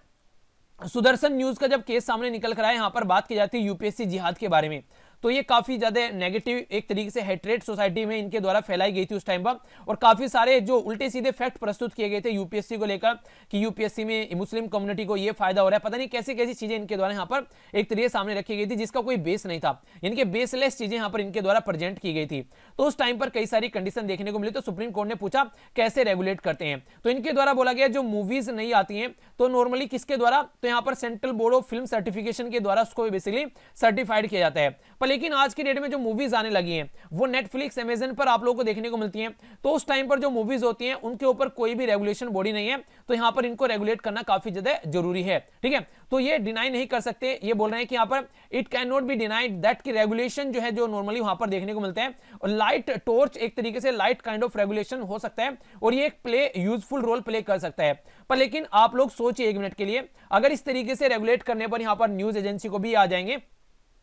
सुदर्शन न्यूज का जब केस सामने निकल कर आया, यहां पर बात की जाती है यूपीएससी जिहाद के बारे में, तो ये काफी ज्यादा नेगेटिव एक तरीके से हेट्रेट सोसाइटी में इनके द्वारा फैलाई गई थी उस टाइम पर, और काफी सारे जो उल्टे सीधे फैक्ट प्रस्तुत किए गए थे यूपीएससी को लेकर कि यूपीएससी में मुस्लिम कम्युनिटी को ये फायदा हो रहा है, पता नहीं कैसी कैसी चीजें इनके द्वारा यहाँ पर एक तरीके सामने रखी गई थी जिसका कोई बेस नहीं था, इनके बेसलेस चीजें यहाँ पर इनके द्वारा प्रेजेंट की गई थी। तो उस टाइम पर कई सारी कंडीशन देखने को मिली, तो सुप्रीम कोर्ट ने पूछा कैसे रेगुलेट करते हैं, तो इनके द्वारा बोला गया जो मूवीज नहीं आती हैं तो नॉर्मली किसके द्वारा, तो यहाँ पर central board of film certification के द्वारा उसको बेसिकली सर्टिफाइड किया जाता है। पर लेकिन आज की डेट में जो मूवीज आने लगी हैं वो नेटफ्लिक्स अमेजन पर आप लोगों को देखने को मिलती हैं, तो उस टाइम पर जो मूवीज होती हैं उनके ऊपर कोई भी रेगुलेशन बॉडी नहीं है, तो यहां पर इनको रेगुलेट करना काफी ज्यादा जरूरी है। ठीक है, तो ये डिनाई नहीं कर सकते, ये बोल रहे हैं कि यहां पर it can not be denied that की रेगुलेशन जो है जो नॉर्मली वहां पर देखने को मिलते हैं, और लाइट टॉर्च एक तरीके से लाइट काइंड ऑफ रेगुलेशन हो सकता है, और ये एक प्ले यूजफुल रोल प्ले कर सकता है। पर लेकिन आप लोग सोचिए एक मिनट के लिए, अगर इस तरीके से रेगुलेट करने पर यहां पर न्यूज एजेंसी को भी आ जाएंगे,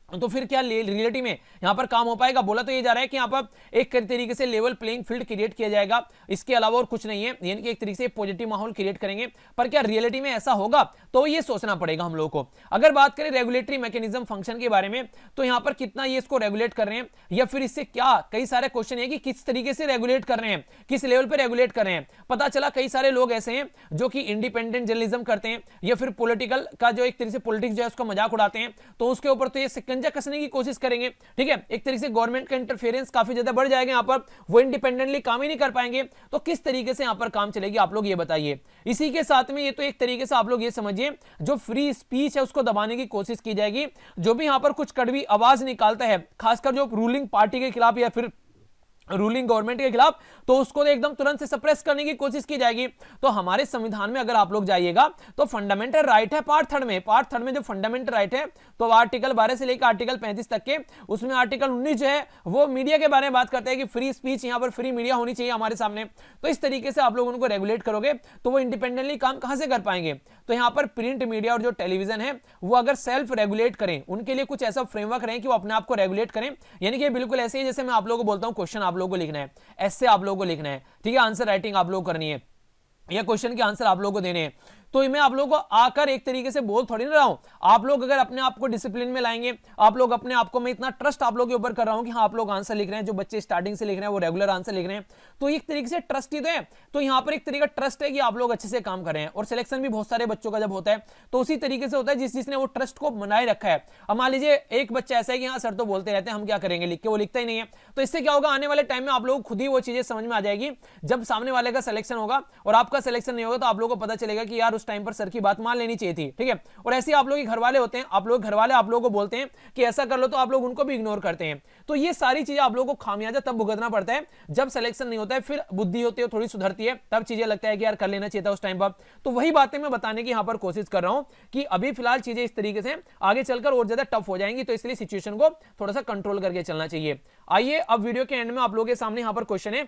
तो फिर क्या रियलिटी में यहां पर काम हो पाएगा? बोला तो ये जा रहा है कि यहां पर एक तरीके से लेवल प्लेइंग फील्ड क्रिएट किया जाएगा, इसके अलावा और कुछ नहीं है, यानी कि एक तरीके से पॉजिटिव माहौल क्रिएट करेंगे। पर क्या रियलिटी में ऐसा होगा? तो ये सोचना पड़ेगा हम लोगों को। अगर बात करें रेगुलेटरी मैकेनिज्म फंक्शन के बारे में, तो यहां पर कितना ये इसको रेगुलेट कर रहे हैं, या फिर इससे क्या, कई सारे क्वेश्चन है कि किस तरीके से रेगुलेट कर रहे हैं, किस लेवल पर रेगुलेट कर रहे हैं। पता चला कई सारे लोग ऐसे हैं जो कि इंडिपेंडेंट जर्नलिज्म करते हैं, या फिर पॉलिटिकल का जो एक तरीके से पॉलिटिक्स जो है उसका मजाक उड़ाते हैं, तो उसके ऊपर तो ये शिकंजा कसने की कोशिश करेंगे। ठीक है, एक तरीके से गवर्नमेंट का इंटरफेरेंस काफी ज्यादा बढ़ जाएगा, यहां पर वो इंडिपेंडेंटली काम ही नहीं कर पाएंगे। तो किस तरीके से यहां पर काम चलेगी, आप लोग ये बताइए। इसी के साथ में ये तो एक तरीके से आप लोग ये समझिए, जो फ्री स्पीच है उसको दबाने की कोशिश की जाएगी। जो भी यहां पर कुछ कड़वी आवाज निकालता है, खासकर जो रूलिंग पार्टी के खिलाफ या फिर रूलिंग गवर्नमेंट के खिलाफ, तो उसको एकदम तुरंत से सप्रेस करने की कोशिश की जाएगी। तो हमारे संविधान में अगर आप लोग जाइएगा तो फंडामेंटल राइट है पार्ट थर्ड में जो फंडामेंटल राइट है, तो आर्टिकल 12 से लेकर आर्टिकल 35 तक के, उसमें आर्टिकल 19 जो है वो मीडिया के बारे में बात करता है कि फ्री स्पीच, यहां पर फ्री मीडिया होनी चाहिए हमारे सामने। तो इस तरीके से आप लोग उनको रेगुलेट करोगे तो वो इंडिपेंडेंटली काम कहां से कर पाएंगे? तो यहां पर प्रिंट मीडिया और जो टेलीविजन है वो अगर सेल्फ रेगुलेट करें, उनके लिए कुछ ऐसा फ्रेमवर्क रहे कि वो अपने आप को रेगुलेट करें, यानी कि बिल्कुल ऐसे ही जैसे मैं आप लोगों को बोलता हूं क्वेश्चन आप लोगों को लिखना है, ऐसे आप लोगों को लिखना है। ठीक है, आंसर राइटिंग आप लोग करनी है, या क्वेश्चन के आंसर आप लोगों को देने हैं। तो मैं आप लोगों को आकर एक तरीके से बोल थोड़ी ना रहा हूं, आप लोग अगर अपने आप को डिसिप्लिन में लाएंगे, आप लोग अपने आप को, मैं इतना ट्रस्ट आप लोगों के ऊपर कर रहा हूं कि हाँ आप लोग आंसर लिख रहे हैं, जो बच्चे स्टार्टिंग से लिख रहे हैं वो रेगुलर आंसर लिख रहे हैं, तो एक तरीके से ट्रस्ट ही तो है। तो यहां पर एक तरीका ट्रस्ट है कि आप लोग अच्छे से काम कर रहे हैं, और सिलेक्शन भी बहुत सारे बच्चों का जब होता है तो उसी तरीके से होता है जिसने वो ट्रस्ट को बनाए रखा है। अब मान लीजिए एक बच्चा ऐसा है कि हाँ सर तो बोलते रहते हैं, हम क्या करेंगे लिख के, वो लिखता ही नहीं है। तो इससे क्या होगा, आने वाले टाइम में आप लोग खुद ही वो चीजें समझ में आ जाएगी। जब सामने वाले का सिलेक्शन होगा और आपका सिलेक्शन नहीं होगा, तो आप लोगों को पता चलेगा कि यार उस टाइम पर सर की बात मान लेनी चाहिए थी। ठीक है, और ऐसे आप लोग घर वाले होते हैं, आप लोग घर वाले आप लोगों को बोलते हैं कि ऐसा कर लो, तो आप लोग उनको भी इग्नोर करते हैं। तो ये सारी चीजें आप लोगों को खामियाजा तब भुगतना पड़ता है जब सिलेक्शन नहीं होता है, फिर बुद्धि होती है थोड़ी सुधरती है, तब चीजें लगता है कि यार कर लेना चाहिए था उस टाइम पर। तो वही बातें मैं बताने की यहां पर कोशिश कर रहा हूं कि अभी फिलहाल चीजें इस तरीके से, आगे चलकर और ज्यादा टफ हो जाएंगी, तो इसलिए सिचुएशन को थोड़ा सा कंट्रोल करके चलना चाहिए। आइए अब वीडियो के एंड में आप लोगों के सामने यहां पर क्वेश्चन है,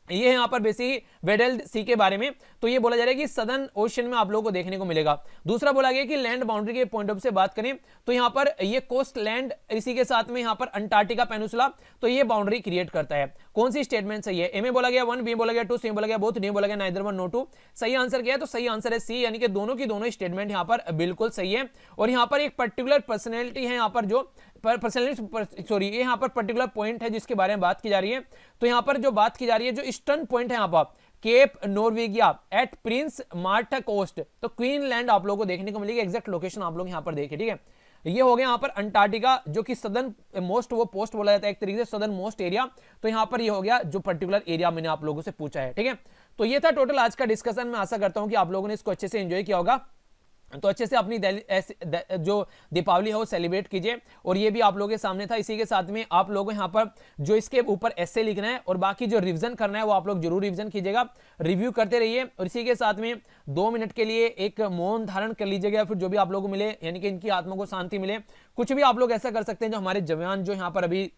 ये है यहां पर बेसिक वेडल सी के बारे में। तो ये बोला जा रहा है कि सदर्न ओशन में आप लोगों को देखने को मिलेगा। दूसरा बोला गया कि लैंड बाउंड्री के पॉइंट ऑफ से बात करें तो यहां पर ये कोस्ट लैंड, इसी के साथ में यहां पर अंटार्कटिका पेनिनसुला, तो ये बाउंड्री क्रिएट करता है। कौन सी स्टेटमेंट सही है? ए में बोला गया 1, बी बोला गया 2, सी बोला गया बोथ, डी बोला गया नाइदर 1 नो 2। सही आंसर क्या है? तो सही आंसर है सी, यानी कि दोनों की दोनों स्टेटमेंट यहां पर बिल्कुल सही है। और यहां पर एक पर्टिकुलर पर्सनैलिटी है, यहां पर जो सॉरी ये यहाँ पर पर्टिकुलर पॉइंट है जिसके बारे में बात की जा रही है। तो यहाँ पर जो बात की जा रही है, जो ईस्टर्न पॉइंट है यहाँ पर Cape Norvegia at Prince Martha Coast, तो क्वीनलैंड आप लोगों को देखने को मिलेगी। एग्जैक्ट लोकेशन आप लोग यहाँ पर देखिए। ठीक है, ये हो गया यहाँ पर अंटार्कटिका, जो कि सदर्न मोस्ट वो पोस्ट बोला जाता है एक तरीके से, सदर्न मोस्ट एरिया। तो यहाँ पर ये हो गया जो पर्टिकुलर एरिया मैंने आप लोगों से पूछा है। ठीक है, तो ये था टोटल आज का डिस्कशन। मैं आशा करता हूँ कि आप लोगों ने इसको अच्छे से एंजॉय किया होगा। तो अच्छे से अपनी जो दीपावली है वो सेलिब्रेट कीजिए। और ये भी आप लोगों के सामने था। इसी के साथ में आप लोगों को यहाँ पर जो इसके ऊपर ऐसे लिखना है और बाकी जो रिवीजन करना है वो आप लोग जरूर रिवीजन कीजिएगा, रिव्यू करते रहिए। और इसी के साथ में 2 मिनट के लिए एक मौन धारण कर लीजिएगा, फिर जो भी आप लोगों को मिले, यानी कि इनकी आत्मा को शांति मिले। कुछ भी आप लोग ऐसा कर सकते हैं जो हमारे जवान जो यहाँ पर अभी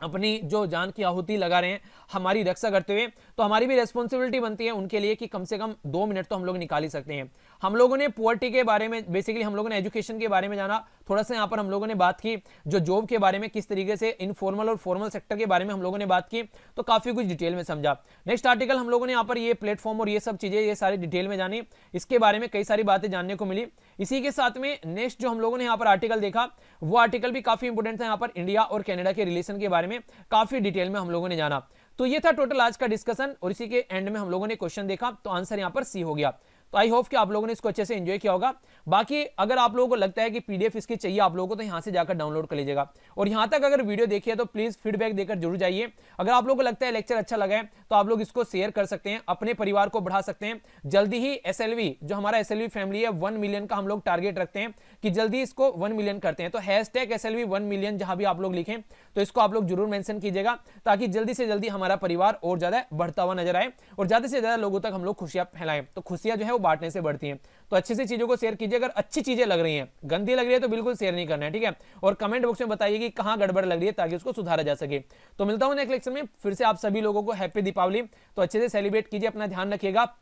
अपनी जो जान की आहुति लगा रहे हैं हमारी रक्षा करते हुए, तो हमारी भी रेस्पॉन्सिबिलिटी बनती है उनके लिए कि कम से कम 2 मिनट तो हम लोग निकाल ही सकते हैं। हम लोगों ने पुअर्टी के बारे में, बेसिकली हम लोगों ने एजुकेशन के बारे में जाना, थोड़ा सा यहाँ पर हम लोगों ने बात की जो जॉब के बारे में, किस तरीके से इनफॉर्मल और फॉर्मल सेक्टर के बारे में हम लोगों ने बात की, तो काफी कुछ डिटेल में समझा। नेक्स्ट आर्टिकल हम लोगों ने यहाँ पर ये प्लेटफॉर्म और ये सब चीजें ये सारी डिटेल में जानी, इसके बारे में कई सारी बातें जानने को मिली। इसी के साथ में नेक्स्ट जो हम लोगों ने यहाँ पर आर्टिकल देखा वो आर्टिकल भी काफी इंपोर्टेंट था। यहाँ पर इंडिया और कनाडा के रिलेशन के बारे में काफी डिटेल में हम लोगों ने जाना। तो ये था टोटल आज का डिस्कशन। और इसी के एंड में हम लोगों ने क्वेश्चन देखा, तो आंसर यहां पर सी हो गया। तो आई होप कि आप लोगों ने इसको अच्छे से एंजॉय किया होगा। बाकी अगर आप लोगों को लगता है कि पीडीएफ इसकी चाहिए आप लोगों को, तो यहां से जाकर डाउनलोड कर लीजिएगा। और यहां तक अगर वीडियो देखिए तो प्लीज फीडबैक देकर जरूर जाइए। अगर आप लोगों को लगता है लेक्चर अच्छा लगा है तो आप लोग इसको शेयर कर सकते हैं, अपने परिवार को बढ़ा सकते हैं। जल्दी ही एसएलवी, जो हमारा एसएलवी फैमिली है, 1 मिलियन का हम लोग टारगेट रखते हैं कि जल्दी इसको 1 मिलियन करते हैं। तो हैशटैग एसएलवी 1 मिलियन जहां भी आप लोग लिखें तो इसको आप लोग जरूर मेंशन कीजिएगा, ताकि जल्दी से जल्दी हमारा परिवार और ज्यादा बढ़ता हुआ नजर आए और ज्यादा से ज्यादा लोगों तक हम लोग खुशियां फैलाएं। तो खुशियां जो है वो बांटने से बढ़ती हैं। तो अच्छी सी चीजों को शेयर कीजिए। अगर अच्छी चीजें लग रही हैं, गंदी लग रही है तो बिल्कुल शेयर नहीं करना है, ठीक है। और कमेंट बॉक्स में बताइए कि कहां गड़बड़ लग रही है, ताकि उसको सुधारा जा सके। तो मिलता हूं नेक्स्ट लेक्चर में फिर से। आप सभी लोगों को हैप्पी दीपावली। तो अच्छे से सेलिब्रेट कीजिए, अपना ध्यान रखिएगा।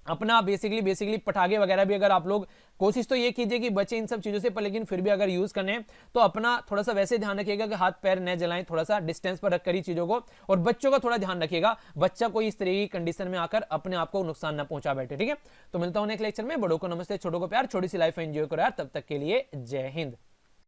अपना बेसिकली पटाखे वगैरह भी अगर आप लोग, कोशिश तो ये कीजिए कि बचे इन सब चीजों से, पर लेकिन फिर भी अगर यूज करने हैं तो अपना थोड़ा सा वैसे ध्यान रखिएगा कि हाथ पैर न जलाएं, थोड़ा सा डिस्टेंस पर रखकर ही चीजों को। और बच्चों का थोड़ा ध्यान रखिएगा, बच्चा कोई इस तरह की कंडीशन में आकर अपने आप को नुकसान ना पहुंचा बैठे, ठीक है। तो मिलता हूं नेक्स्ट लेक्चर में। बड़ों को नमस्ते, छोटों को प्यार, छोटी सी लाइफ एंजॉय करो यार। तब तक के लिए जय हिंद।